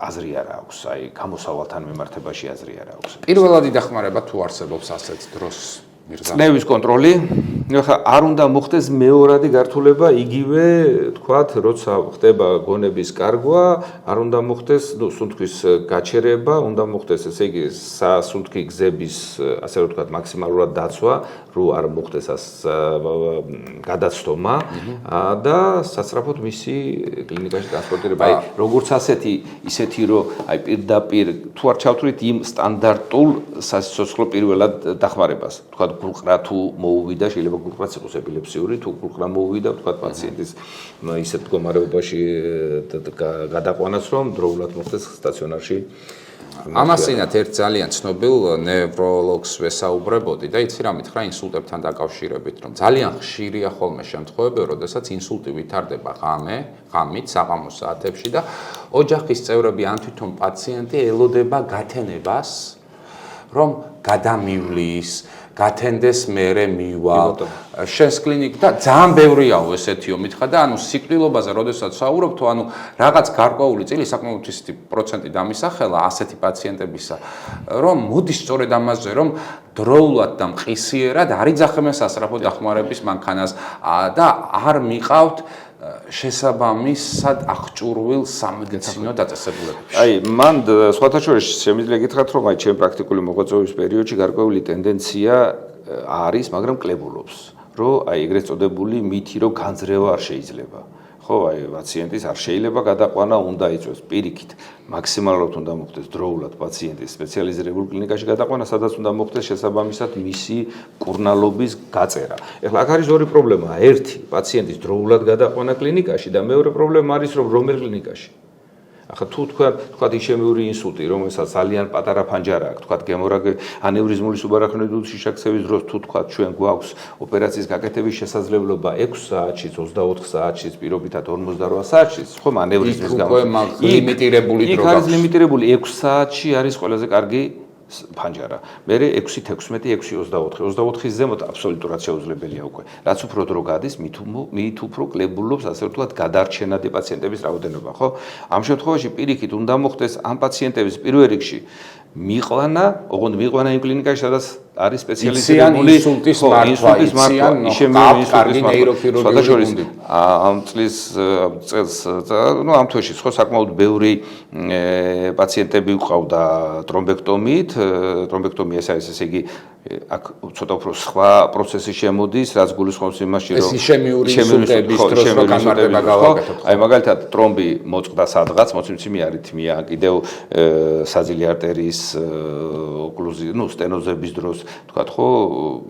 აზრი არ აქვს, აი გამოსავალთან მიმართებაში აზრი არ აქვს. პირველადი დახმარება თუ არსებობს ასეთ დროს წნევის კონტროლი, ახლა არ უნდა მოხდეს მეორადი გართულება, იგივე თქვათ, როცა ხდება გონების კარგვა, არ უნდა მოხდეს, სუნთქვის გაჩერება, უნდა მოხდეს, ესე იგი, სასუნთქი გზების, ასე რომ თქვათ, მაქსიმალურად დაცვა, რო არ მოხდეს გადაცდომა და სასწრაფოდ მისი კლინიკაში ტრანსპორტირება. აი, როგორც ისეთი, რომ აი პირდაპირ თუ არ ჩავთვლით იმ სტანდარტულ სასიცოცხლო პირველად დახმარებას, თქვათ გულყრა თუ მოუვიდა, შეიძლება გულყრაც იყოს ეპილეფსიური, თუ გულყრა მოუვიდა, თქვათ პაციენტის ისეთ მდგომარეობაში გადაყვანას, რომ დროულად მოხდეს სტაციონარში. ამასინათ ერთ ძალიან ცნობილ ნევროლოგს ვესაუბრებოდი და იცი რა მითხრა ინსულტებთან დაკავშირებით, რომ ძალიან ხშირია ხოლმე შემთხვევები, როდესაც ინსულტი ვითარდება ღამით, საღამოს საათებში და ოჯახის წევრები ან თვითონ პაციენტი ელოდება გათენებას, რომ გადამივლის, გათენდეს მერე მივალ შენს კლინიკ და ძალიან ბევრიაო ესეთიო მითხრა და ანუ სიკვდილობაზე როდესაც საუბრობ თუ ანუ რაღაც გარკვეული წილი საკმაოდ ისეთი პროცენტი დამისახელა ასეთი პაციენტებისა რომ მოდის სწორედ ამაზე რომ დროულად და მყისიერად არ იძახებენ სასწრაფო დახმარების მანქანას და არ მიყავთ შესაბამისად აღჭურვილ სამედიცინო დაწესებულებებში. აი, მან სხვათა შორის შემიძლია გითხრათ, რომ აი ჩემ პრაქტიკული მოღვაწეობის პერიოდში გარკვეული ტენდენცია არის, მაგრამ კლებულობს, რომ აი ეგრეთ წოდებული მითი, რომ განძრევა არ შეიძლება. ხო, აი პაციენტის არ შეიძლება გადაყვანა, უნდა იწვევს პირიქით. მაქსიმალურად უნდა მოხდეს დროულად პაციენტის სპეციალიზირებულ კლინიკაში გადაყვანა, სადაც უნდა მოხდეს შესაბამისად მისი მკურნალობის გაწერა. ეხლა აქ არის ორი პრობლემა. ერთი, პაციენტის დროულად გადაყვანა კლინიკაში და მეორე პრობლემა არის, რომ რომელ კლინიკაში. ახლა თუ თქვათ იშემიური ინსულტი, რომელსაც ძალიან პატარა ფანჯარა აქვს, თქვათ ანევრიზმული სუბარახნევიდული სიშაქცევის დროს თუ თქვათ ჩვენ გვაქვს ოპერაციის გაკეთების შესაძლებლობა 6 საათში, 24 საათში, პირობითად 48 საათში, ხომ ანევრიზმის გამო. ლიმიტირებული დრო აქვს. ის ლიმიტირებული 6 საათში არის ყველაზე კარგი ფანჯარა. მერე 6-16, 6-24. 24-ის ზემოთ აბსოლუტურად შეუძლებელია უკვე. რაც უფრო დრო გადის, მით უფრო კლებულობს, ასე ვთქვათ, გადარჩენადი პაციენტების რაოდენობა, ხო? ამ შემთხვევაში პირიქით უნდა მოხდეს ამ პაციენტების პირველ რიგში მიყვანა, ოღონდ მიყვანა იმ კლინიკაში, სადაც არის სპეციალიზირებული ინსულტის მართვა, იციან კარგი ნეიროქირურგიული გუნდი. ამ წელს ამ თვეში ხო საკმაოდ ბევრი პაციენტები ყავდა ტრომბექტომიით. ტრომბექტომია ეს არის ესე იგი აქ ცოტა უფრო სხვა პროცესი შემოდის, რაც გულისხმობს იმაში, რომ ეს ისემიური ინსულტების დროს რო გამარტება გავაკეთოთ. აი მაგალითად ტრომბი მოწყდა სადღაც, მოცემცემი არითმია, კიდევ საძილე არტერიის ოკლუზი, სტენოზების დროს, თქვათ ხო,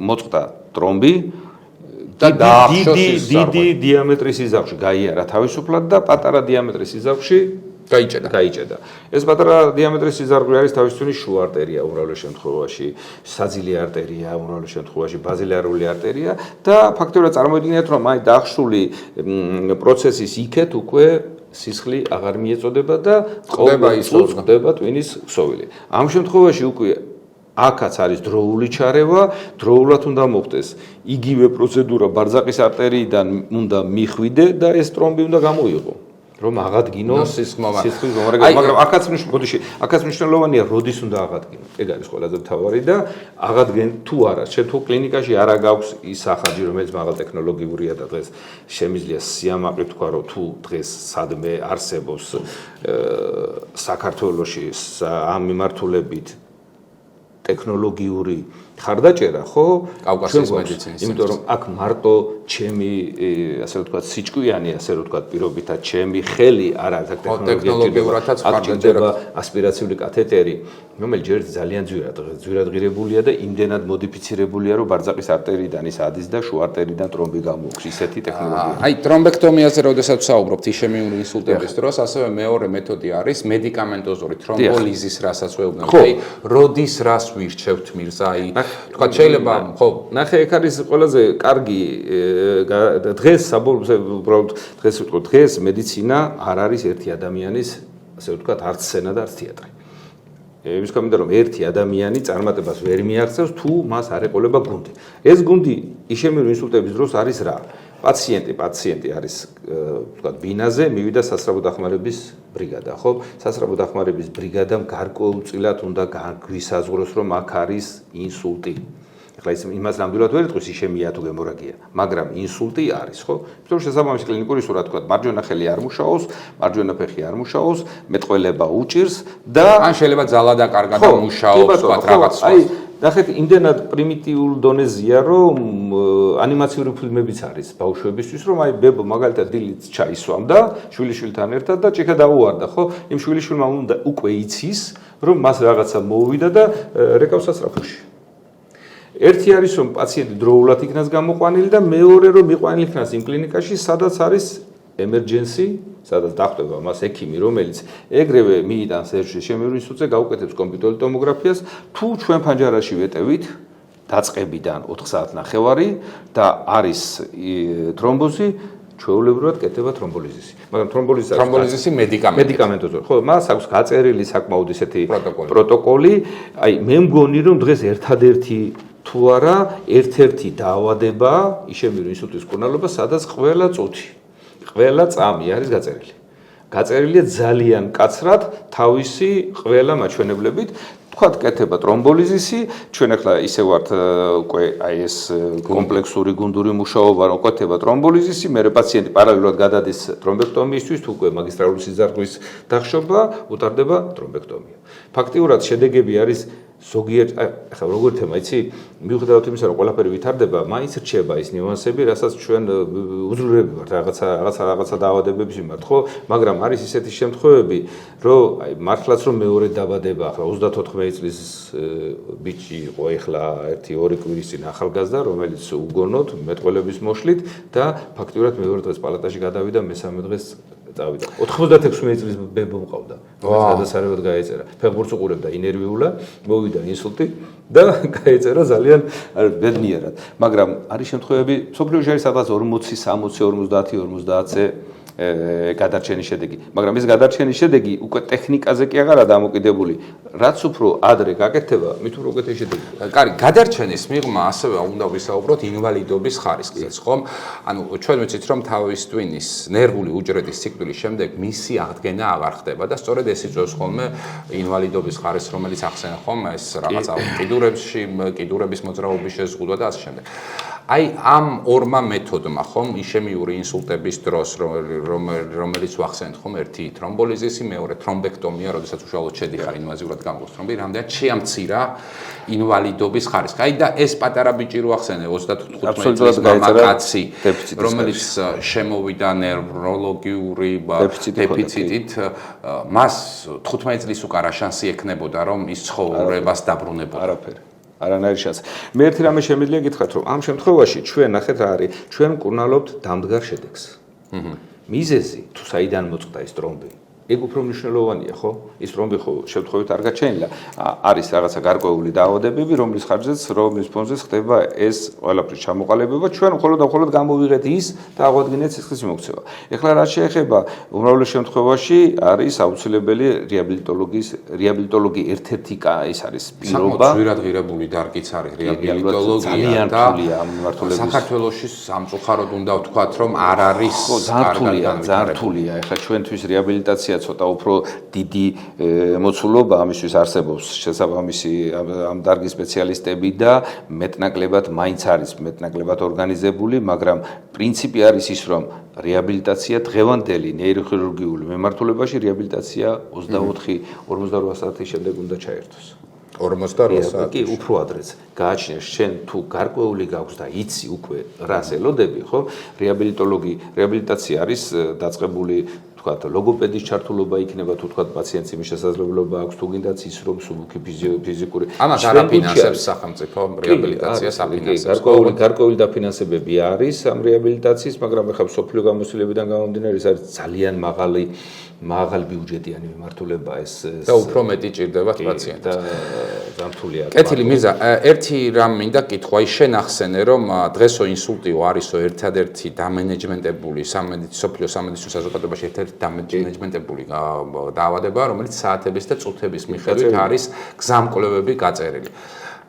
მოწყდა ტრომბი და დიდი დიამეტრის სიზავში გაიარა თავისუფლად და პატარა დიამეტრის სიზავში გაიჭედა. ეს პატარა დიამეტრის სიზარღვე არის თავისუფლი შუა არტერია უმრავლეს შემთხვევაში, საძილე არტერია უმრავლეს შემთხვევაში, ბაზილარული არტერია და ფაქტობრივად წარმოიდგინეთ, რომ აი დაახშული პროცესის იქეთ უკვე სისხლი აღარ მიეწოდება და ყდება ტვინის ქსოვილი. ამ შემთხვევაში უკვე აქაც არის დროული ჩარევა, დროულად უნდა მოხდეს. იგივე პროცედურა ბარძაყის არტერიიდან უნდა მიხვიდე და ეს ტრომბი უნდა გამოიღო. რომ აღადგინო სისხლის მაგრამ აქაც მნიშვნელოვანია როდის უნდა აღადგინო. ეგ არის ყველაზე მთავარი და აღადგენ თუ არა, შენ თუ კლინიკაში არა გაქვს ის სახაჯი, რომელიც მაღალ ტექნოლოგიურია და დღეს შემიძლია სიამაყრით თქვა, რომ თუ დღეს სადმე არსებობს საქართველოში ამ მიმართულებით ტექნოლოგიური ხარდაჭერა, ხო? კავკასიის მედიცინის. იმიტომ რომ აქ მარტო ჩემი ასე ვთქვათ სიჭკვიანი, ასე ვთქვათ პირობითად ჩემი ხელი არ არის ტექნოლოგიურადაც ხარდაჭერა, ასპირაციული კათეტერი, რომელიც ჯერ ძალიან ძვირადღირებულია და იმდენად მოდიფიცირებულია, რომ ბარძაყის არტერიდან ის ადის და შუა არტერიდან ტრომბი გამოუქვს. ისეთი ტექნოლოგია. აი ტრომბექტომიაზე როდესაც ვსაუბრობთ ისემიური ინსულტების დროს, ასევე მეორე მეთოდი არის მედიკამენტოზური თრომბოლიზის, რასაც ვეუბნებთ. აი როდის რას ვირჩევთ მირზა? აი თქვა შეიძლება ხო ნახე ეგ არის ყველაზე კარგი დღეს საბოლოოდ დღეს ვიტყვი დღეს მედიცინა არ არის ერთი ადამიანის ასე ვთქვათ არც სცენა და არც თეატრი. იმის გამო რომ ერთი ადამიანი წარმატებას ვერ მიაღწევს თუ მას არ ეყოლება გუნდი. ეს გუნდი ისემიური ინსულტების დროს არის რა? პაციენტი არის ვთქვათ ბინაზე, მივიდა სასწრაფო დახმარების ბრიგადა, ხო? სასწრაფო დახმარების ბრიგადამ გარკვეულწილად უნდა გვისაზღვროს, რომ აქ არის ინსულტი. ეხლა იმას ნამდვილად ვერ იტყვის ისემია თუ გემორაგია, მაგრამ ინსულტი არის, ხო? იმიტომ რომ შესაბამისი კლინიკური სურათი თქვა, მარჯვენა ხელი არ მუშაობს, მარჯვენა ფეხი არ მუშაობს, მეტყველება უჭირს და ან შეიძლება ძალა და კარგად მუშაობს, თქვა რაღაც. აი ნახეთ, იმდენად პრიმიტიულ დონეზია, რომ ანიმაციური ფილმებიც არის ბავშვებისთვის, რომ აი ბებო მაგალითად დილით ჩაისვამდა შვილიშვილთან ერთად და ჭიქა დაუვარდა, ხო? იმ შვილიშვილმა უნდა უკვე იცის, რომ მას რაღაცა მოუვიდა და რეკავს სასწრაფოში. ერთი არის რომ პაციენტი დროულად იქნას გამოყვანილი და მეორე რომ მიყვანილი იქნას იმ კლინიკაში, სადაც არის emergency, სადაც დახვდება მას ექიმი, რომელიც ეგრევე მიიტანს შემევრ ინსულტზე, გაუკეთებს კომპიუტერულ ტომოგრაფიას, თუ ჩვენ ფანჯარაში ვეტევით დაწყებიდან 4 საათნახევარი და არის ტრომბოზი, ჩვეულებრივად კეთდება თრომბოლიზისი. მაგრამ თრომბოლიზისი მედიკამენტოზური. ხო, მას აქვს გაწერილი საკმაოდ ისეთი პროტოკოლი. აი, მე მგონი რომ დღეს ერთადერთი თუ არა, ერთ-ერთი დაავადება ისემიური ინსულტის მკურნალობა, სადაც ყველა წუთი, ყველა წამი არის გაწერილი. გაწერილია ძალიან მკაცრად თავისი ყველა მაჩვენებლებით. თქვათ კეთება ტრომბოლიზისი, ჩვენ ახლა ისე ვართ უკვე აი ეს კომპლექსური გუნდური მუშაობა, რომ კეთება ტრომბოლიზისი, მე პაციენტი პარალელურად გადადის ტრომბექტომიისთვის, თუ უკვე მაგისტრალური სიზარღვის დახშობა, უტარდება ტრომბექტომია. ფაქტიურად შედეგები არის ზოგიერთ ახლა როგორ თემა იცი, მიუხედავად იმისა, რომ ყველაფერი ვითარდება, მაინც რჩება ის ნიუანსები, რასაც ჩვენ უძლურები ვართ რაღაცა დაავადებების მიმართ, ხო? მაგრამ არის ისეთი შემთხვევები, რომ აი მართლაც რომ მეორე დაბადება, ახლა 34 წლის ბიჭი იყო ახლა 1-2 კვირის წინ ახალგაზრდა, რომელიც უგონოდ მეტყველების მოშლით და ფაქტიურად მეორე დღეს პალატაში გადავიდა, მესამე დღეს წავიდა. 96 წლის ბებო მყავდა. გადასარევად გაეწერა. ფეხბურთს უყურებდა ინერვიულა, მოვიდა ინსულტი და გაეწერა ძალიან ბედნიერად. მაგრამ არის შემთხვევები, სოფლიოში არის სადღაც 40, 60, 50-ზე გადარჩენის შედეგი, მაგრამ ეს გადარჩენის შედეგი უკვე ტექნიკაზე კი აღარა დამოკიდებული. რაც უფრო ადრე გაკეთება, მით უფრო უკეთესი შედეგია. კარგი, გადარჩენის მიღმა ასევე უნდა ვისაუბროთ ინვალიდობის ხარისხზეც, ხომ? ანუ ჩვენ ვიცით, რომ თავის ტვინის ნერვული უჯრედის სიკვდილის შემდეგ მისი აღდგენა აღარ ხდება და სწორედ ეს იწვევს ხოლმე ინვალიდობის ხარისხს, რომელიც ახსენა ხოლმე ეს რაღაცა კიდურების მოძრაობის შეზღუდვა და ასე შემდეგ. აი ამ ორმა მეთოდმა ხომ იშემიური ინსულტების დროს რომელიც ვახსენეთ ხომ ერთი თრომბოლიზისი, მეორე თრომბექტომია, როდესაც უშუალოდ შედიხარ ინვაზიურად გამოგოს თრომბი, რამდენად შეამცირა ინვალიდობის ხარისხი. აი და ეს პატარა ბიჭი რო ახსენე 35 წლის მამაკაცი, რომელიც შემოვიდა ნევროლოგიური დეფიციტით, მას 15 წლის უკან რა შანსი ექნებოდა რომ ის ცხოვრებას დაბრუნებოდა? არაფერი. არანაირი შანსი. მე ერთი რამე შემიძლია გითხრათ, რომ ამ შემთხვევაში ჩვენ ნახეთ რა არის, ჩვენ მკურნალობთ დამდგარ შედეგს. მიზეზი თუ საიდან მოწყდა ეს ტრომბი? ეგ უფრო მნიშვნელოვანია, ხო? ის ტრომბი ხო შემთხვევით არ გაჩენილა. არის რაღაცა გარკვეული დაავადებები, რომლის ხარჯზეც, რომლის ფონზეც ხდება ეს ყველაფრის ჩამოყალიბება. ჩვენ მხოლოდ გამოვიღეთ ის და აღვადგინეთ სისხლის მიმოქცევა. ეხლა რაც შეეხება უმრავლეს შემთხვევაში არის აუცილებელი რეაბილიტოლოგი ერთ-ერთი ის არის პირობა. ძვირად ღირებული დარგიც არის რეაბილიტოლოგია და საქართველოში სამწუხაროდ უნდა ვთქვათ, რომ არ არის ძალიან რთულია. ეხლა ჩვენთვის რეაბილიტაცია ცოტა უფრო დიდი მოცულობა ამისთვის არსებობს შესაბამისი ამ დარგის სპეციალისტები და მეტნაკლებად მაინც არის მეტნაკლებად ორგანიზებული, მაგრამ პრინციპი არის ის, რომ რეაბილიტაცია დღევანდელი ნეიროხირურგიული მიმართულებაში რეაბილიტაცია 24-48 საათის შემდეგ უნდა ჩაერთოს. 48 საათი. კი, უფრო ადრეც. გააჩნიეს შენ თუ გარკვეული გაქვს და იცი უკვე რას ელოდები, ხო? რეაბილიტაცია არის დაწყებული თქვათ ლოგოპედის ჩართულობა იქნება თუ თქვათ პაციენტს იმის შესაძლებლობა აქვს თუ გინდაც ის რომ სუბუქი ფიზიკური ამას არ აფინანსებს სახელმწიფო რეაბილიტაციას აფინანსებს გარკვეული დაფინანსებები არის ამ რეაბილიტაციის მაგრამ ახლა სოფლიო გამოცდილებიდან გამომდინარე ეს არის ძალიან მაღალ ბიუჯეტიანი მიმართულება ეს და უფრო მეტი ჭირდება პაციენტს და ზამთრულია კეთილი მირზა ერთი რამ მინდა კითხვა ის შენ ახსენე რომ დღესო ინსულტიო არისო ერთადერთი დამენეჯმენტებული სოფლიო სამედიცინო საზოგადოებაში ერთ-ერთი დამენეჯმენტებული დაავადება რომელიც საათების და წუთების მიხედვით არის გზამკვლევები გაწერილი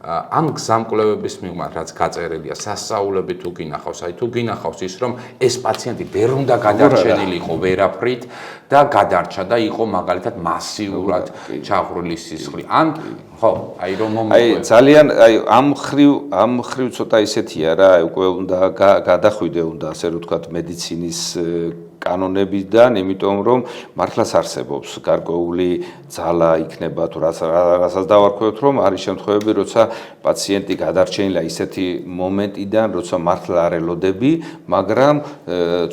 ამ გზამკვლევების მიღმა რაც გაწერილია სასწაულები თუ გინახავს აი თუ გინახავს ის რომ ეს პაციენტი ვერ უნდა გადარჩენილი იყო ვერაფრით და გადარჩა და იყო მაგალითად მასიურად ჩაღრული სისხლი ან ხო აი რომ აი ძალიან აი ამ ხრივ ცოტა ისეთია რა უკვე უნდა გადახვიდე უნდა ასე რომ ვთქვათ მედიცინის კანონებიდან, იმიტომ რომ მართლაც არსებობს გარკვეული ძალა იქნება თუ რასაც დავარქვევთ რომ არის შემთხვევები როცა პაციენტი გადარჩენილა ისეთი მომენტიდან როცა მართლა არ ელოდები, მაგრამ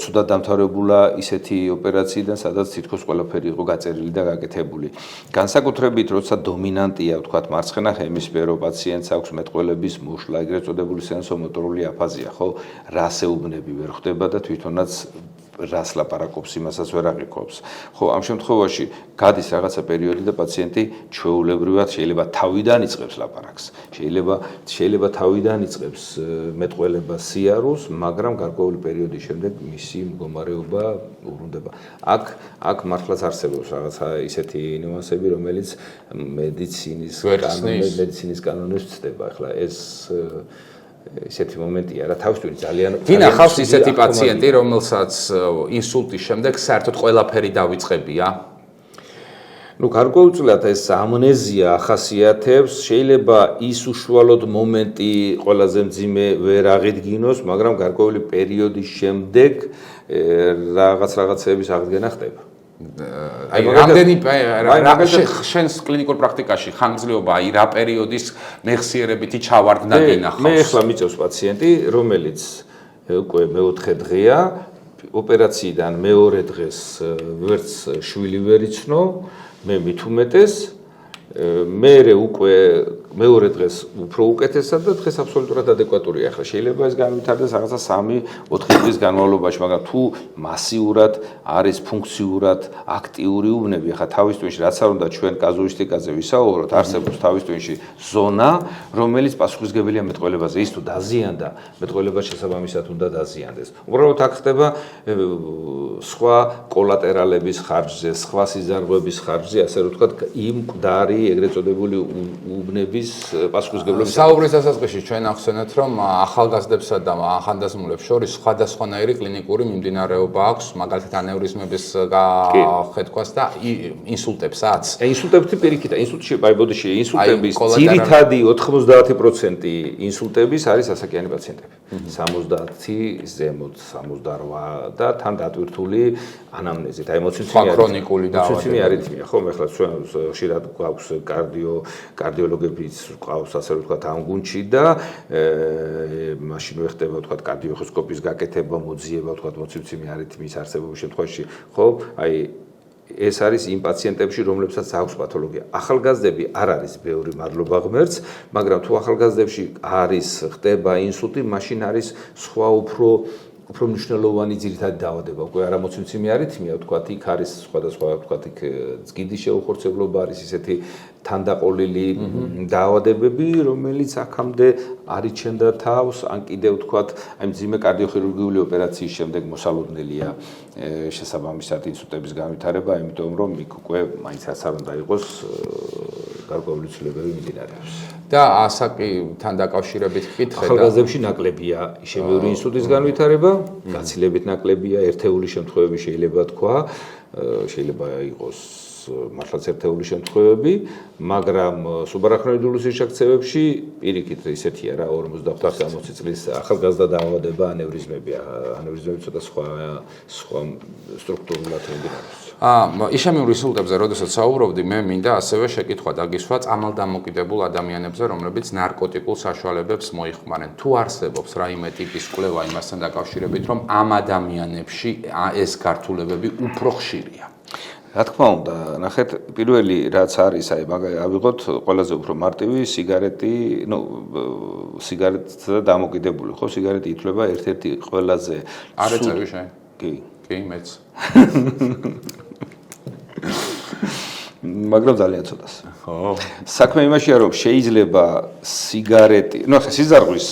ცუდად დამთავრებულა ისეთი ოპერაციიდან სადაც თითქოს ყველაფერი იყო გაწერილი და გაკეთებული. განსაკუთრებით როცა დომინანტია ვთქვათ მარცხენა ჰემისფერო პაციენტს აქვს მეტყველების მოშლა, ეგრეთ წოდებული სენსომოტორული აფაზია, ხო? რასეუბნები ვერ ხდება და თვითონაც რას ლაპარაკობს იმასაც ვერ აღიქვამს. ხო, ამ შემთხვევაში გადის რაღაცა პერიოდი და პაციენტი ჩვეულებრივად შეიძლება თავიდან იწყებს ლაპარაკს. შეიძლება თავიდან იწყებს მეტყველებას სიარულს, მაგრამ გარკვეული პერიოდის შემდეგ მისი მდგომარეობა უბრუნდება. აქ მართლაც არსებობს რაღაცა ისეთი ნიუანსები, რომელიც მედიცინის კანონებს ცდება. ახლა ეს ისეთი მომენტია რა თავისთავად ძალიან გინახავს ისეთი პაციენტი რომელსაც ინსულტის შემდეგ საერთოდ ყველაფერი დავიწყებია ну გარკვეულწილად ეს ამნეზია ახასიათებს შეიძლება ის უშუალოდ მომენტი ყველაზე მძიმე ვერ აღიდგინოს მაგრამ გარკვეული პერიოდის შემდეგ რაღაცების აღდგენა ხდება აი რამდენი შენს კლინიკურ პრაქტიკაში ხანგრძლივობა აი რა პერიოდის მეხსიერებითი ჩავარდნა გინახავს მე ახლა მიწევს პაციენტი რომელიც უკვე მეოთხე დღეა ოპერაციიდან მეორე დღეს ვერც შვილი ვერ იცნო მე მით უმეტეს მე უკვე მეორე დღეს უფრო უკეთესად და დღეს აბსოლუტურად ადეკვატურია. ახლა შეიძლება ეს განვითარდეს რაღაცა 3-4 დღის განმავლობაში, მაგრამ თუ მასიურად არის ფუნქციურად აქტიური უბნები, ახლა თავის ტვინში რაც არ უნდა ჩვენ კაზუისტიკაზე ვისაუბროთ, არსებობს თავის ტვინში ზონა, რომელიც პასუხისმგებელია მეტყველებაზე. ის თუ დაზიანდა, მეტყველება შესაბამისად უნდა დაზიანდეს. უბრალოდ აქ ხდება სხვა კოლატერალების ხარჯზე, სხვა სიზარღვების ხარჯზე, ასე რომ ვთქვათ, იმ მკვდარი ეგრეთ წოდებული უბნების პასუხისმგებლობის. საუბრის დასაწყისში ჩვენ ახსენეთ, რომ ახალგაზრდებსა და ახანდაზმულებს შორის სხვადასხვანაირი კლინიკური მიმდინარეობა აქვს, მაგალითად ანევრიზმების გახედვას და ინსულტებსაც. ინსულტები პირიქით, ინსულტში ბოდიში ინსულტების ძირითადი 90% ინსულტების არის ასაკიანი პაციენტები. 70 ზემოთ 68 და თან დატვირთული ანამნეზით, აი ქრონიკული მოცემული არითმია, ხო, ეხლა ჩვენ ხშირად გვაქვს კარდიოლოგებიც ყავს, ასე რომ ვთქვათ, ამ გუნდში და მაშინვე ხდება, ვთქვათ, კარდიოხოსკოპის გაკეთება, მოძიება, ვთქვათ, მოცემული არითმიის არსებობის შემთხვევაში, ხო, აი ეს არის იმ პაციენტებში, რომლებსაც აქვს პათოლოგია. ახალგაზრდები არ არის ბევრი მადლობა ღმერთს, მაგრამ თუ ახალგაზრდებში ხდება ინსულტი, მაშინ არის სხვა უფრო მნიშვნელოვანი ძირითადი დაავადება. უკვე არა მოცემული არითმია, ვთქვათ, იქ არის სხვადასხვა, ვთქვათ, იქ ძგიდის შეუხორცებლობა არის ისეთი თანდაყოლილი დაავადებები, რომელიც აქამდე არ იჩენდა თავს, ან კიდევ ვთქვათ, აი მძიმე კარდიოხირურგიული ოპერაციის შემდეგ მოსალოდნელია შესაბამისად ინსულტების განვითარება, იმიტომ რომ იქ უკვე მაინც რაც არ უნდა იყოს გარკვეული ცვლილებები მიმდინარეობს. და ასაკთან დაკავშირებით კითხე და ახალგაზრდებში ნაკლებია იშემიური ინსულტის განვითარება, გაცილებით ნაკლებია, ერთეული შემთხვევები შეიძლება თქვა, შეიძლება იყოს მართლაც ერთეული შემთხვევები, მაგრამ სუბარachnoidული სიშაქცევებში პირიქით ისეთია რა 45-60 წლის ახალგაზრდა დაავადება ანევრიზმები ცოტა სხვა სტრუქტურულად მიმდინარეობს. იშემიურ ინსულტებზე, როდესაც საუბრობდი, მე მინდა ასევე შეკითხვა დაგისვა წამალდამოკიდებულ ადამიანებზე, რომლებიც ნარკოტიკულ საშუალებებს მოიხმარენ. თუ არსებობს რაიმე ტიპის კვლევა იმასთან დაკავშირებით, რომ ამ ადამიანებში ეს გართულებები უფრო ხშირია. რა თქმა უნდა, ნახეთ, პირველი რაც არის, აი ავიღოთ ყველაზე უფრო მარტივი სიგარეტი, სიგარეტსა და დამოკიდებული, ხო, სიგარეტი ითვლება ერთ-ერთი ყველაზე არ ეწევი შენ? კი, მეც. მაგრამ ძალიან ცოტას. ხო. საქმე იმაშია, რომ შეიძლება სიგარეტი, სიზარღვის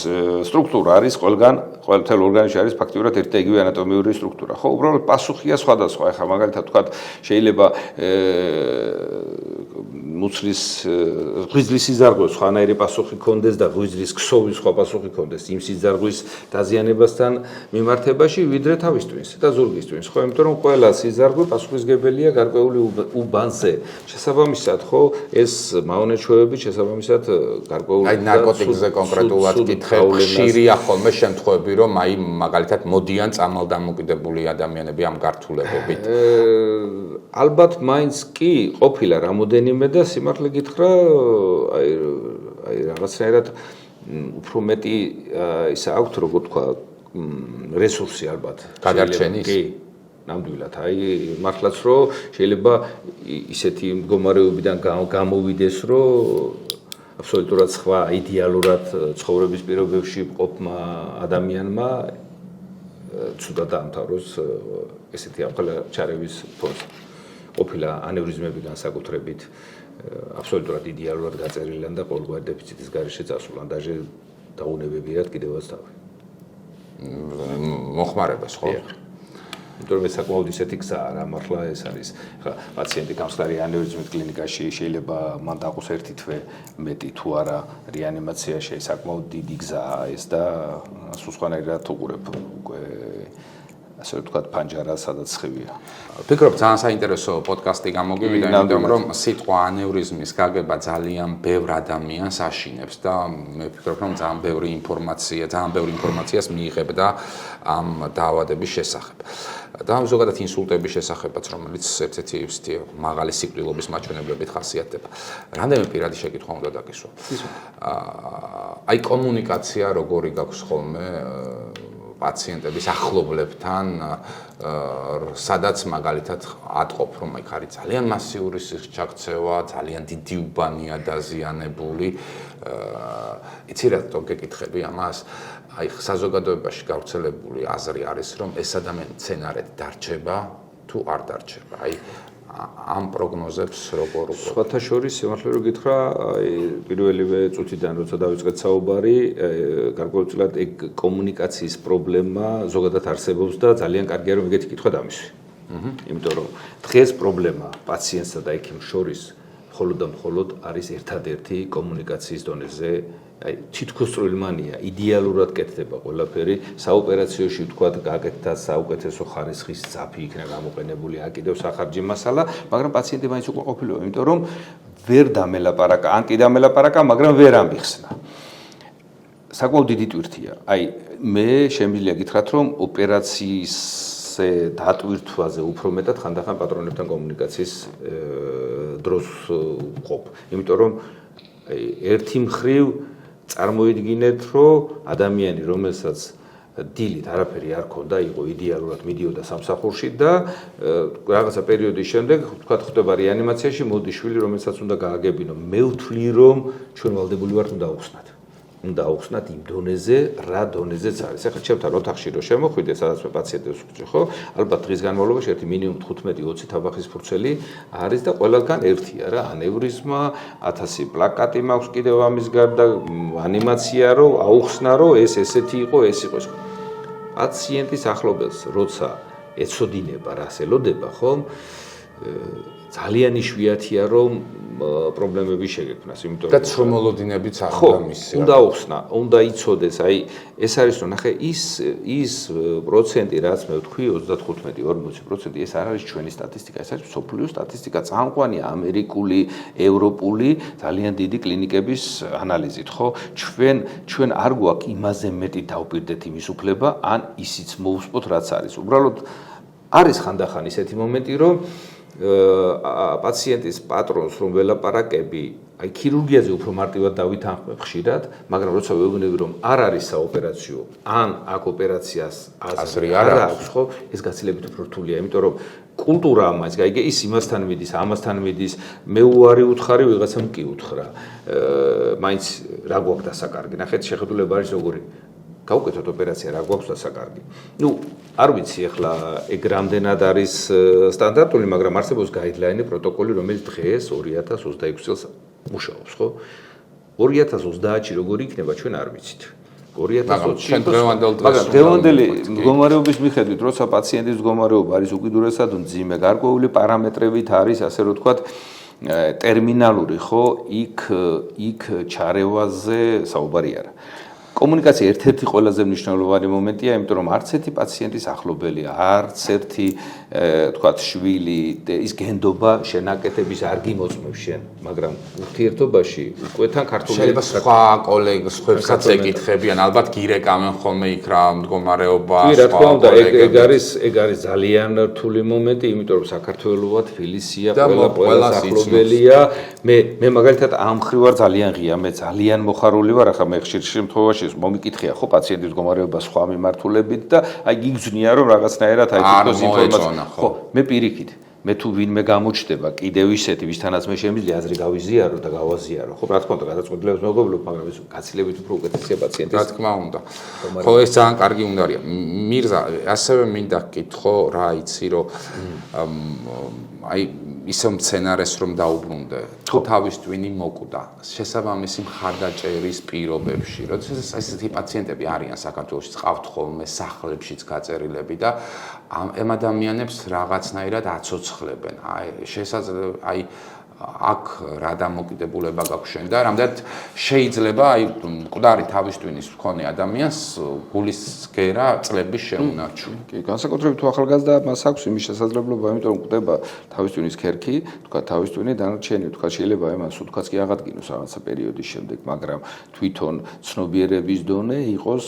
სტრუქტურა არის ყველგან, ყველ ორგანიზმში არის ფაქტიურად ერთი და იგივე ანატომიური სტრუქტურა. ხო, უბრალოდ პასუხია სხვადასხვა. ეხლა მაგალითად ვთქვათ, შეიძლება მუცლის ღვიძლის სიზარღვეს სხვანაირი პასუხი ქონდეს და ღვიძლის ქსოვის სხვა პასუხი ქონდეს იმ სიზარღვის დაზიანებასთან მიმართებაში, ვიდრე თავის ტვინს და ზურგის ტვინს. ხო, იმიტომ რომ ყველა სიზარღვე პასუხისმგებელია გარკვეული უბანზე. შესაბამისად, ხო, ეს მავნეჩვევები შესაბამისად გარკვეული აი ნარკოტიკზე კონკრეტულად კითხე, ხშირია ხოლმე შემთხვევები, რომ აი მაგალითად მოდიან წამალდამოკიდებული ადამიანები ამ გართულებებით. ალბათ მაინც კი ყოფილა რამოდენიმე და სიმართლე გითხრა, აი რაღაცნაირად უფრო მეტი ისა აქვთ, როგორ თქვა, რესურსი ალბათ. გადარჩენის? კი. ნამდვილად, აი მართლაც რომ შეიძლება ისეთი მდგომარეობიდან გამოვიდეს, რომ აბსოლუტურად სხვა იდეალურად ცხოვრების პირობებში ყოფმა ადამიანმა ცუდად დაამთავროს ესეთი ამხელა ჩარევის ფონზე. ყოფილა ანევრიზმები განსაკუთრებით აბსოლუტურად იდეალურად გაწერილან და ყოველგვარი დეფიციტის გარეშე წასულან, даже დაუნებებიათ კიდევაც თავი. მოხმარებას, ხო? იმიტომ რომ ეს საკმაოდ ისეთი გზაა რა, მართლა ეს არის. ხა პაციენტი გამხდარი ანევრიზმით კლინიკაში შეიძლება მან დაყოს ერთი თვე მეტი თუ არა რეანიმაციაში, საკმაოდ დიდი გზაა ეს და სულ სხვანაირად უყურებ უკვე ასე ვთქვათ ფანჯარა სადაც ხევია. ვფიქრობ ძალიან საინტერესო პოდკასტი გამოგივიდა, იმიტომ რომ სიტყვა ანევრიზმის გაგება ძალიან ბევრ ადამიანს აშინებს და მე ვფიქრობ რომ ძალიან ბევრი ინფორმაციას მიიღებდა ამ დაავადების შესახებ. და ზოგადად ინსულტების შესახებაც, რომელიც ერთ-ერთი მაღალი სიკვდილობის მაჩვენებლებით ხასიათდება. რამდენიმე პირადი შეკითხვა უნდა დაგისვა. აი კომუნიკაცია როგორი გაქვს ხოლმე პაციენტების ახლობლებთან სადაც მაგალითად ატყობ რომ იქ არის ძალიან მასიური სივრცექცევა, ძალიან დიდი უბანია დაზიანებული. იცი რატომ გეკითხები ამას? აი საზოგადოებაში გავრცელებული აზრი არის რომ ეს ადამიანი მცენარედ დარჩება თუ არ დარჩება. აი ამ პროგნოზებს როგორ სხვათა შორის სიმართლე რომ გითხრა, აი პირველივე წუთიდან როცა დავიწყეთ საუბარი, გარკვეულწილად ეგ კომუნიკაციის პრობლემა ზოგადად არსებობს და ძალიან კარგია რომ ეგეთი კითხვა დამისვი. იმიტომ რომ დღეს პრობლემა პაციენტსა და ექიმს შორის მხოლოდ და მხოლოდ არის ერთადერთი კომუნიკაციის დონეზე. აი თითქოს სრულმანია, იდეალურად კეთდება ყველაფერი, საოპერაციოში ვთქვათ, გაკეთდა საუკეთესო ხარისხის ძაფი იქნება გამოყენებული, აკიდევ სახარჯი მასალა, მაგრამ პაციენტი მაინც უკვე ყოფილიყო, იმიტომ რომ ვერ დამელაპარაკა, ან კი დამელაპარაკა, მაგრამ ვერ ამიხსნა. საკმაოდ დიდი ტვირთია. აი მე შემიძლია გითხრათ, რომ ოპერაციის დატვირთვაზე უფრო მეტად ხანდახან პატრონებთან კომუნიკაციის დროს ვყოფ. იმიტომ რომ აი ერთი მხრივ წარმოიდგინეთ, რომ ადამიანი, რომელსაც დილით არაფერი არ ქონდა, იყო იდეალურად მიდიოდა სამსახურში და რაღაცა პერიოდის შემდეგ, თქვათ, ხდება რეანიმაციაში, მოდის შვილი, რომელსაც უნდა გააგებინო. მე ვთვლი, რომ ჩვენ ვალდებული ვართ უნდა აუხსნათ. უნდა აუხსნათ იმ დონეზე, რა დონეზეც არის. ახლა ჩემთან ოთახში რო შემოხვიდე, სადაც მე პაციენტებს ვხვდი, ხო? ალბათ დღის განმავლობაში ერთი მინიმუმ 15-20 თაბახის ფურცელი არის და ყველგან ერთია რა, ანევრიზმა, 1000 პლაკატი მაქვს კიდევ ამის გარდა, ანიმაცია რო აუხსნა რო ეს ესეთი იყო, ეს იყო. პაციენტის ახლობელს როცა ეცოდინება, რას ელოდება, ხო? ძალიან იშვიათია რომ პრობლემები შეგექმნას, იმიტომ რომ და ცრომოლოდინებიც ახლა მისი. უნდა აუხსნა, უნდა იცოდეს, აი ეს არის რომ ნახე ის პროცენტი, რაც მე ვთქვი 35-40%, ეს არ არის ჩვენი სტატისტიკა, ეს არის მსოფლიო სტატისტიკა, წამყვანი ამერიკული, ევროპული ძალიან დიდი კლინიკების ანალიზით, ხო? ჩვენ არ გვაქვს იმაზე მეტი დავპირდეთ იმის უფლება, ან ისიც მოვსპოთ, რაც არის. უბრალოდ არის ხანდახან ისეთი მომენტი, რომ პაციენტის პატრონს რომ ველაპარაკები, აი ქირურგიაზე უფრო მარტივად დავითანხმებ ხშირად, მაგრამ როცა ვეუბნები რომ არ არის საოპერაციო, ან აქ ოპერაციას აზრი არ აქვს, ხო, ეს გაცილებით უფრო რთულია, იმიტომ რომ კულტურაა მაინც გაიგე, ის იმასთან მიდის, ამასთან მიდის, მე უარი უთხარი, ვიღაცამ კი უთხრა. მაინც რა გვაქვს დასაკარგი, ნახეთ შეხედულება არის როგორი. გავუკეთოთ ოპერაცია, რა გვაქვს დასაკარგი. ნუ, არ ვიცი ახლა ეგ რამდენად არის სტანდარტული, მაგრამ არსებობს გაიდლაინი, პროტოკოლი, რომელიც დღეს 2026 წელს მუშაობს, ხო? 2030-ში როგორი იქნება, ჩვენ არ ვიცით. 2020-ში მაგრამ დღევანდელი მდგომარეობის მიხედვით, როცა პაციენტის მდგომარეობა არის უკიდურესად მძიმე, გარკვეული პარამეტრებით არის, ასე რომ ვთქვათ, ტერმინალური, ხო, იქ ჩარევაზე საუბარი არა. კომუნიკაცია ერთ-ერთი ყველაზე მნიშვნელოვანი მომენტია, იმიტომ რომ არც ერთი პაციენტის ახლობელი, არც ერთი, თქვათ, შვილი, ის გენდობა შენაკეთების არ გიმოწმებს შენ, მაგრამ ურთიერთობაში უკვე თან ქართული შეიძლება სხვა კოლეგებს ხვებსაც ეკითხებიან, ალბათ გირეკამენ ხოლმე იქ რა მდგომარეობა, კი, რა თქმა უნდა, ეგ არის ძალიან რთული მომენტი, იმიტომ რომ საქართველოა, თბილისია, ყველა ახლობელია. მე მაგალითად ამ მხრივ ვარ ძალიან ღია, მე ძალიან მოხარული ვარ, ახლა მე ხშირ შემთხვევაში მომიკითხია ხო პაციენტის მდგომარეობა სხვა მიმართულებით და აი გიგზნია რომ რაღაცნაირად აი თვითონ ინფორმაცია ხო მე პირიქით მე თუ ვინმე გამოჩდება კიდევ ისეთი ვისთანაც მე შემიძლია აზრი გავიზიარო და გავაზიარო ხო რა თქმა უნდა გადაწყვეტილებას მეგობრობ მაგრამ ეს გაცილებით უფრო უკეთესია პაციენტის რა თქმა უნდა ხო ეს ძალიან კარგი უნდარია მირზა ასევე მინდა გკითხო რა იცი რომ აი ისო მცენარეს რომ დაუბრუნდე თუ თავის ტვინი მოკვდა შესაბამისი მხარდაჭერის პირობებში როდესაც ესეთი პაციენტები არიან საქართველოში წავთ ხოლმე სახლებშიც გაწერილები და ამ ადამიანებს რაღაცნაირად აცოცხლებენ აი შესაძლოა აი აქ რა დამოკიდებულება გაქვს შენ და რამდენად შეიძლება აი მკვდარი თავის ტვინის მქონე ადამიანს გულის გერა წლების შეუნარჩუნო. კი, განსაკუთრებით თუ ახალგაზრდა მას აქვს იმის შესაძლებლობა, იმიტომ რომ მკვდება თავის ტვინის ქერქი, თქვა თავის ტვინი დანარჩენი, თქვა შეიძლება იმას უთქვაც კი აღადგინოს რაღაცა პერიოდის შემდეგ, მაგრამ თვითონ ცნობიერების დონე იყოს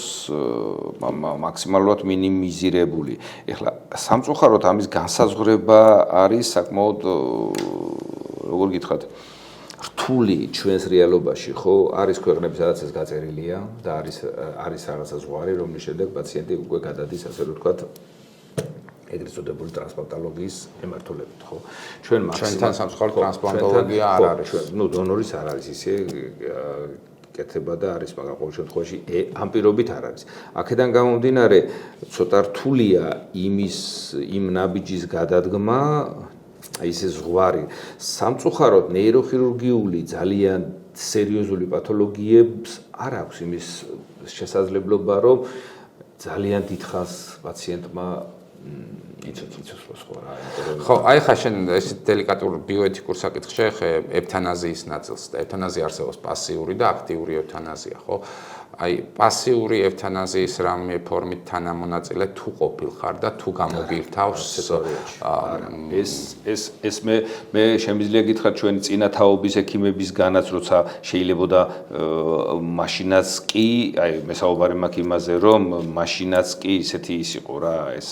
მაქსიმალურად მინიმიზირებული. ეხლა სამწუხაროდ ამის განსაზღვრება არის საკმაოდ როგორ გითხრათ რთული ჩვენს რეალობაში ხო არის ქვეყნები სადაც ეს გაწერილია და არის რაღაცა ზღვარი რომლის შემდეგ პაციენტი უკვე გადადის ასე რომ ვთქვათ ეგრეთ წოდებული ტრანსპლანტოლოგიის ემართულებით ხო ჩვენთან სამწუხაროდ ტრანსპლანტოლოგია არ არის დონორის არ არის ისე კეთება და არის მაგრამ ყოველ შემთხვევაში ამ პირობით არ არის აქედან გამომდინარე ცოტა რთულია იმ ნაბიჯის გადადგმა აი ეს ზღვარი სამწუხაროდ ნეიროხირურგიული ძალიან სერიოზული პათოლოგიებს არ აქვს იმის შესაძლებლობა რომ ძალიან დიდხანს პაციენტმა იცოცხლოს ხო რა ხო აი ხა შენ ეს დელიკატურ ბიოეთიკურ საკითხს შეეხე ევთანაზიის ნაწილს და ევთანაზია არსებობს პასიური და აქტიური ევთანაზია ხო აი პასიური ევთანაზიის რამე ფორმით თანამონაწილე თუ ყოფილხარ და თუ გამოგირთავს ეს მე შემიძლია გითხრათ ჩვენი წინა თაობის ექიმებისგანაც როცა შეიძლებოდა მაშინაც კი აი მე საუბარი მაქვს იმაზე რომ მაშინაც კი ისეთი ის იყო რა ეს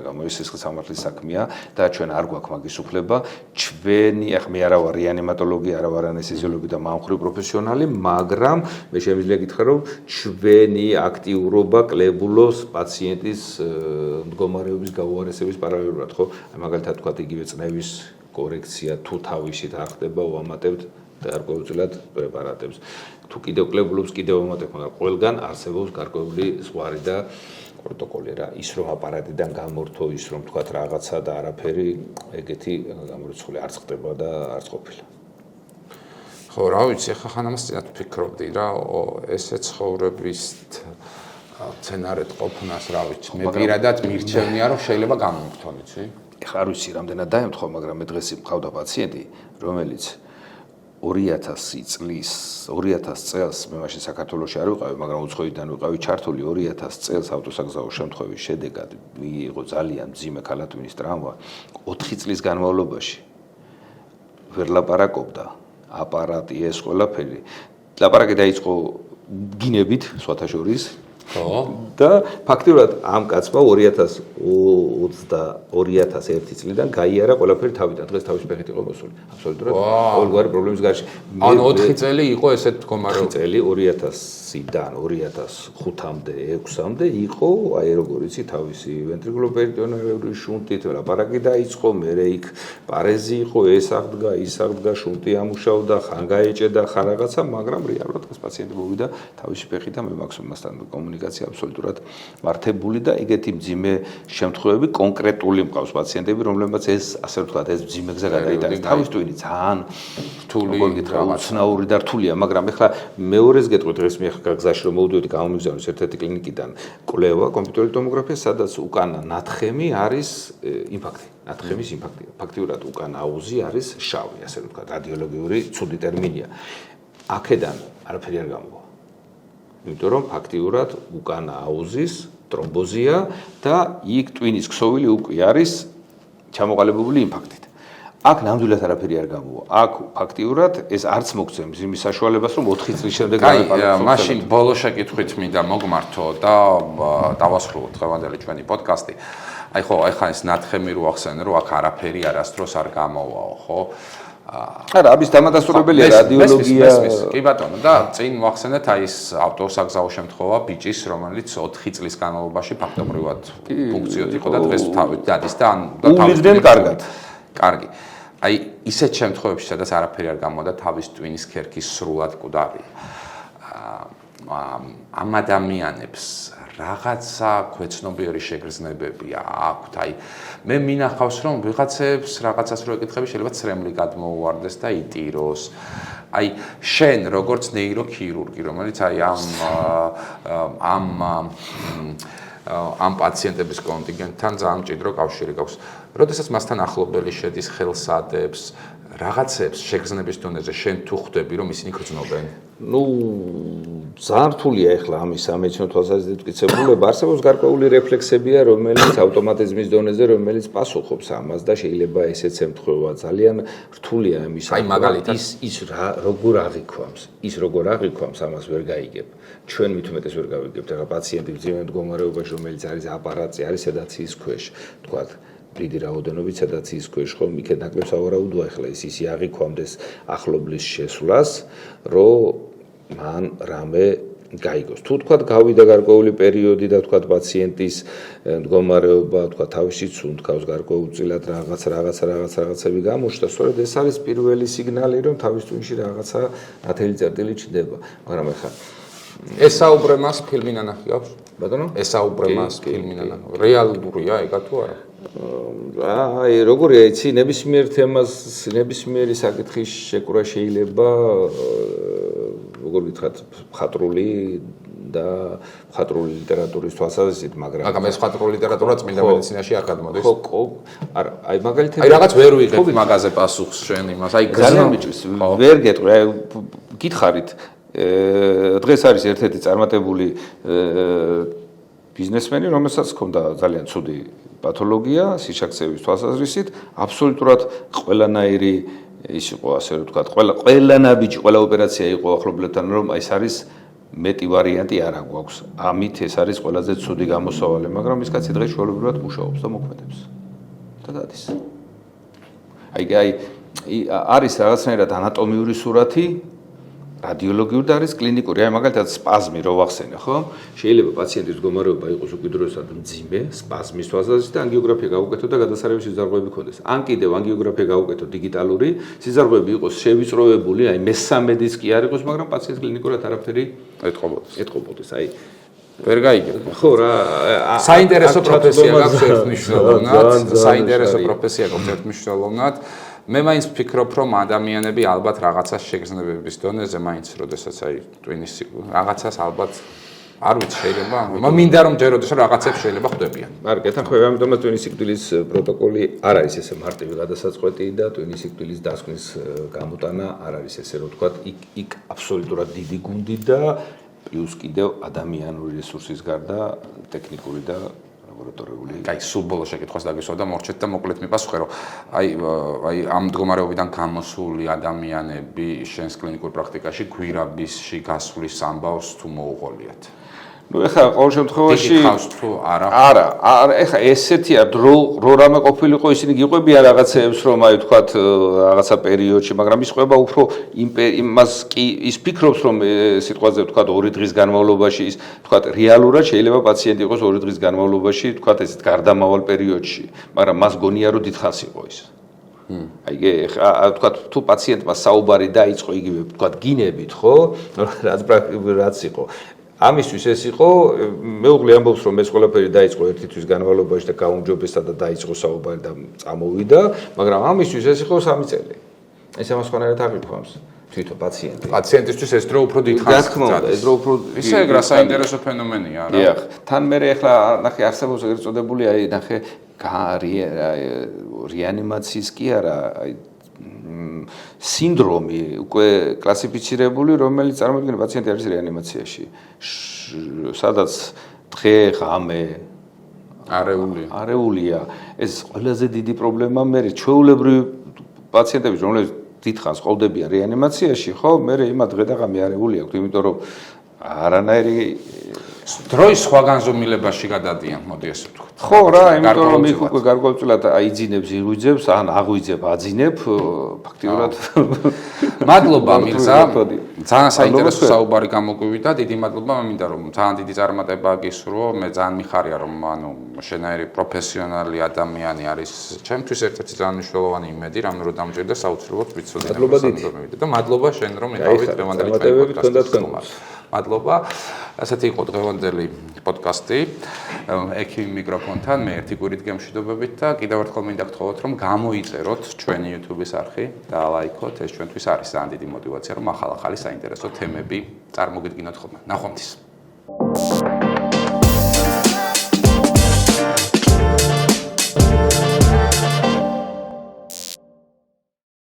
გამოსისხლ სამართლის საქმეა და ჩვენ არ გვაქვს მაგის უფლება ჩვენი ახ მე არა ვარ რეანიმატოლოგი არა ვარ ანესთეზიოლოგი და მამხრივი პროფესიონალი მაგრამ მე შემიძლია გითხრა რომ ჩვენი აქტიურობა კლებულობს პაციენტის მდგომარეობის გაუარესების პარალელურად ხო აი მაგალითად თქვა იგივე წნევის კორექცია თუ თავისით არ ხდება ვამატებთ გარკვეულწილად პრეპარატებს თუ კიდევ კლებულობს კიდევ ვამატებთ მაგრამ ყველგან არსებობს გარკვეული ზღვარი და პროტოკოლი რა ის რომ აპარატიდან გამორთო ის რომ თქვა რაღაცა და არაფერი ეგეთი გამორიცხული არც ხდება და არც ყოფილა ხო რა ვიცი ახლა ხანამას წინათ ვფიქრობდი რა ესე ცხოვრების სცენარეთ ყოფნას რა ვიცი მე პირადად მირჩევნია რომ შეიძლება გამომხდონ იცი ახლა არ ვიცი რამდენად დაემთხვა მაგრამ მე დღეს მყავდა პაციენტი რომელიც 2000 წელს მე მაშინ საქართველოში არ ვიყავი მაგრამ უცხოიდან ვიყავი ჩართული 2000 წელს ავტოსაგზაო შემთხვევის შედეგად მიიღო ძალიან მძიმე ქალატვინის ტრამვა 4 წლის განმავლობაში ვერ ლაპარაკობდა აპარატი ეს ყველაფერი ლაპარაკი დაიწყო გინებით სხვათა შორის ხო და ფაქტიურად ამ კაცმა 2001 წლიდან გაიარა ყველაფერი თავიდან დღეს თავის ფეხით იყო მოსული აბსოლუტურად ყოველგვარი პრობლემის გარშე ანუ 4 წელი იყო ესეთ მდგომარეობა 4 წელი 2000-დან 2005-მდე 6-მდე იყო აი როგორ იცი თავისი ვენტრიკულოპერიტონეური შუნტით ლაპარაკი დაიწყო მერე იქ პარეზი იყო ეს აღდგა ის აღდგა შუნტი ამუშავდა ხან გაეჭედა ხან რაღაცა მაგრამ რეალურად ეს პაციენტი მოვიდა თავისი ფეხით და მე მაქსიმუმასთან კომუნიკაცია აბსოლუტურად მართებული და ეგეთი მძიმე შემთხვევები კონკრეტული მყავს პაციენტები რომლებმაც ეს ასე ვთქვათ ეს მძიმე გზა გადაიტანეს თავის ტვინი ძალიან რთული უცნაური და რთულია მაგრამ ეხლა მეორეს გეტყვი დღეს მე ხა გზაში რომ მოვიდოდი გამომიგზავნეს ერთ-ერთი კლინიკიდან კვლევა კომპიუტერული ტომოგრაფია სადაც უკანა ნათხემი არის იმპაქტი ნათხემის იმპაქტი ფაქტიურად უკანა აუზი არის შავი ასე ვთქვათ რადიოლოგიური ცუდი ტერმინია აქედან არაფერი არ გამოვა იმიტომ რომ ფაქტიურად უკანა აუზის ტრომბოზია და იქ ტვინის ქსოვილი უკვე არის ჩამოყალიბებული იმპაქტით. აქ ნამდვილად არაფერი არ გამოვა. აქ ფაქტიურად ეს არც მოგცემს იმის საშუალებას რომ 4 წლის შემდეგ გავეპაროთ. მაშინ ბოლო შეკითხვით მინდა მოგმართო და დავასრულოთ დღევანდელი ჩვენი პოდკასტი. აი ხო, ახლა ეს ნათხემი რო ახსენე, რომ აქ არაფერი არასდროს არ გამოვაო, ხო? არა, ამის დამადასტურებელია რადიოლოგია. კი ბატონო, და წინ მოახსენეთ აი ეს ავტოსაგზაო შემთხვევა ბიჭის, რომელიც 4 წლის განმავლობაში ფაქტობრივად ფუნქციოდ იყო და დღეს თავით დადის და უვლიდნენ კარგად. კარგი. აი ისეთ შემთხვევებში, სადაც არაფერი არ გამოვა და თავის ტვინის ქერქი სრულად მკვდარია. ამ ადამიანებს რაღაცა ქვეცნობიერი შეგრძნებები აქვთ. აი მე მინახავს რომ ვიღაცებს რაღაცას რო ეკითხები შეიძლება ცრემლი გადმოუვარდეს და იტიროს. აი შენ როგორც ნეიროქირურგი რომელიც აი ამ პაციენტების კონტინგენტთან ძალიან მჭიდრო კავშირი გაქვს. როდესაც მასთან ახლობელი შედის ხელსადებს რაღაცებს შეგრძნების დონეზე შენ თუ ხვდები რომ ისინი გრძნობენ? ნუ ძალიან რთულია ახლა ამის სამედიცინო თვალსაზრისით მტკიცებულება. არსებობს გარკვეული რეფლექსებია, რომელიც ავტომატიზმის დონეზე, რომელიც პასუხობს ამას და შეიძლება ესეც ემთხვევა. ძალიან რთულია ამის. აი მაგალითად ის როგორ აღიქვამს, ამას ვერ გაიგებ. ჩვენ მithumetes ვერ გავიგებთ. ახლა პაციენტი მძიმე მდგომარეობაში, რომელიც არის აპარატზე, არის სედაციის ქვეშ, თქვათ დიდი რაოდენობით, სადაც ის ქვეშ ხომ იქეთ ნაკლებს ავარაუდოა ახლა ის იაღიქვამდეს ახლობლის შესვლას, რომ მან რამე გაიგოს. თუ თქვა გავიდა გარკვეული პერიოდი და თქვა პაციენტის მდგომარეობა, თქვა თავისით სუნთქავს გარკვეულწილად რაღაცები გამოჩნდა, სწორედ ეს არის პირველი სიგნალი, რომ თავის ტვინში რაღაცა ათელი წერტილი ჩნდება. მაგრამ ახლა ესაუბრე მას ფილმი ნანახი აქვს? ბატონო? ესაუბრე მას ფილმი ნანახი. რეალურია ეგა თუ არა? აი, როგორია, იცი, ნებისმიერ თემას, ნებისმიერი საკითხის შეკვრა შეიძლება, როგორ გითხრათ, მხატვრული და მხატვრული ლიტერატურის თვალსაზრისით, მაგრამ ეს მხატვრული ლიტერატურა წმინდა მედიცინაში არ გადმოდის. ხო, აი მაგალითად აი რაღაც ვერ ვიღებ მაგაზე პასუხს შენ იმას. აი ძალიან მიჭირს. ვერ გეტყვი, აი გითხარით, დღეს არის ერთ-ერთი წარმატებული ბიზნესმენი, რომელსაც ჰქონდა ძალიან ცუდი პათოლოგია, სიშაქცევის თვალსაზრისით, აბსოლუტურად ყველანაირი ის იყო, ასე რომ ვთქვათ, ყველანაბიჯი, ყველა ოპერაცია იყო ახლობლებთან, რომ ეს არის მეტი ვარიანტი არ აქვს. ამით ეს არის ყველაზე ცუდი გამოსავალი, მაგრამ ის კაცი დღეს ჩვეულებრივად მუშაობს და მოქმედებს. და დადის. აი არის რაღაცნაირად ანატომიური სურათი, რადიოლოგიური და არის კლინიკური. აი მაგალითად სპაზმი რო ვახსენე, ხო? შეიძლება პაციენტის მდგომარეობა იყოს უკიდურესად მძიმე, სპაზმის თვალსაზრისით და ანგიოგრაფია გაუკეთო და გადასარევი სიზარღვეები ქონდეს. ან კიდევ ანგიოგრაფია გაუკეთო დიგიტალური, სიზარღვეები იყოს შევიწროებული, აი მესამედიც კი არ იყოს, მაგრამ პაციენტს კლინიკურად არაფერი ეთყობოდეს. აი ვერ გაიგებ. ხო რა, საინტერესო პროფესია გაქვს ერთმნიშვნელოვნად, საინტერესო პროფესია გაქვს ერთმნიშვნელოვნად. მე მაინც ვფიქრობ, რომ ადამიანები ალბათ რაღაცას შეგრძნებების დონეზე მაინც, როდესაც აი ტვინის რაღაცას ალბათ არ ვიცი, შეიძლება. მინდა რომ ჯეროდეს რომ რაღაცებს შეიძლება ხვდებიან. არ გეთანხმები, ამიტომაც ტვინის სიკვდილის პროტოკოლი არ არის ესე მარტივი გადასაწყვეტი და ტვინის სიკვდილის დასკვნის გამოტანა არ არის ესე რომ ვთქვათ, იქ აბსოლუტურად დიდი გუნდი და პლუს კიდევ ადამიანური რესურსის გარდა ტექნიკური და ლაბორატორიული. აი, სულ ბოლო შეკითხვას დაგისვა და მორჩეთ და მოკლედ მიპასუხე, რომ აი ამ მდგომარეობიდან გამოსული ადამიანები შენს კლინიკურ პრაქტიკაში გვირაბისში გასვლის ამბავს თუ მოუღოლიათ? ნუ ეხლა ყოველ შემთხვევაში ხავს თუ არა? არა, ეხლა ესეთია დრო რამე ყოფილიყო ისინი გიყვებიან რაღაცეებს რომ აი ვთქვათ რაღაცა პერიოდში, მაგრამ ის ყვება უფრო იმას კი ის ფიქრობს რომ სიტყვაზე ვთქვათ 2 დღის განმავლობაში ის ვთქვათ რეალურად შეიძლება პაციენტი იყოს 2 დღის განმავლობაში ვთქვათ ესეთ გარდამავალ პერიოდში, მაგრამ მას გონია რომ დიდხანს იყო ის. აი ეხლა ვთქვათ თუ პაციენტმა საუბარი დაიწყო იგივე ვთქვათ გინებით, ხო? რაც იყო ამისთვის ეს იყო, მეუღლე ამბობს, რომ ეს ყველაფერი დაიწყო 1 თვის განმავლობაში და გაუმჯობესდა და დაიწყო საუბარი და წამოვიდა, მაგრამ ამისთვის ეს იყო 3 წელი. ეს ამას ხონერად აღიქვამს თვითონ პაციენტი. პაციენტისთვის ეს დრო უფრო დიდხანს. რა თქმა უნდა, ეს დრო უფრო ისე ეგ რა საინტერესო ფენომენია, რა. დიახ, თან მე ეხლა ნახე არსებობს ეგრეთ წოდებული, აი ნახე რეანიმაციის კი არა, აი სინდრომი უკვე კლასიფიცირებული, რომელიც წარმოადგენს პაციენტი არის რეანიმაციაში. სადაც დღე, ღამე არეულია. ეს ყველაზე დიდი პრობლემა მე ჩვეულებრივი პაციენტები, რომლებიც დიდხანს ყოფდებიან რეანიმაციაში, ხო, მე იმა დღე და ღამე არეული აქვს, იმიტომ რომ არანაირი დროის სხვა განზომილებაში გადადიან, მოდი ესე ვთქვათ. ხო რა, იმიტომ რომ იქ უკვე გარკვეულწილად აიძინებს, იღვიძებს, ან აღვიძებ, აძინებ, ფაქტიურად. მადლობა მირზა. ძალიან საინტერესო საუბარი გამოგვივიდა. დიდი მადლობა, მინდა რომ ძალიან დიდი წარმატება გისურვო. მე ძალიან მიხარია რომ შენაირი პროფესიონალი ადამიანი არის ჩემთვის ერთ-ერთი ძალიან მნიშვნელოვანი იმედი, რამე რომ დამჭირდა საოცრებოდ ვიცოდი და მადლობა შენ რომ მიყავით დღევანდელი პოდკასტში. მადლობა. ასეთი იყო დღევანდელი პოდკასტი. ექიმი მიკროფონთან მე ერთი კვირით გემშვიდობებით და კიდევ ერთხელ მინდა გთხოვოთ რომ გამოიწეროთ ჩვენი YouTube-ის არხი და ლაიქოთ. ეს ჩვენთვის არის ძალიან დიდი мотиваცია რომ ახალ-ახალი საინტერესო თემები წარმოგიდგინოთ ხოლმე. ნახვამდის.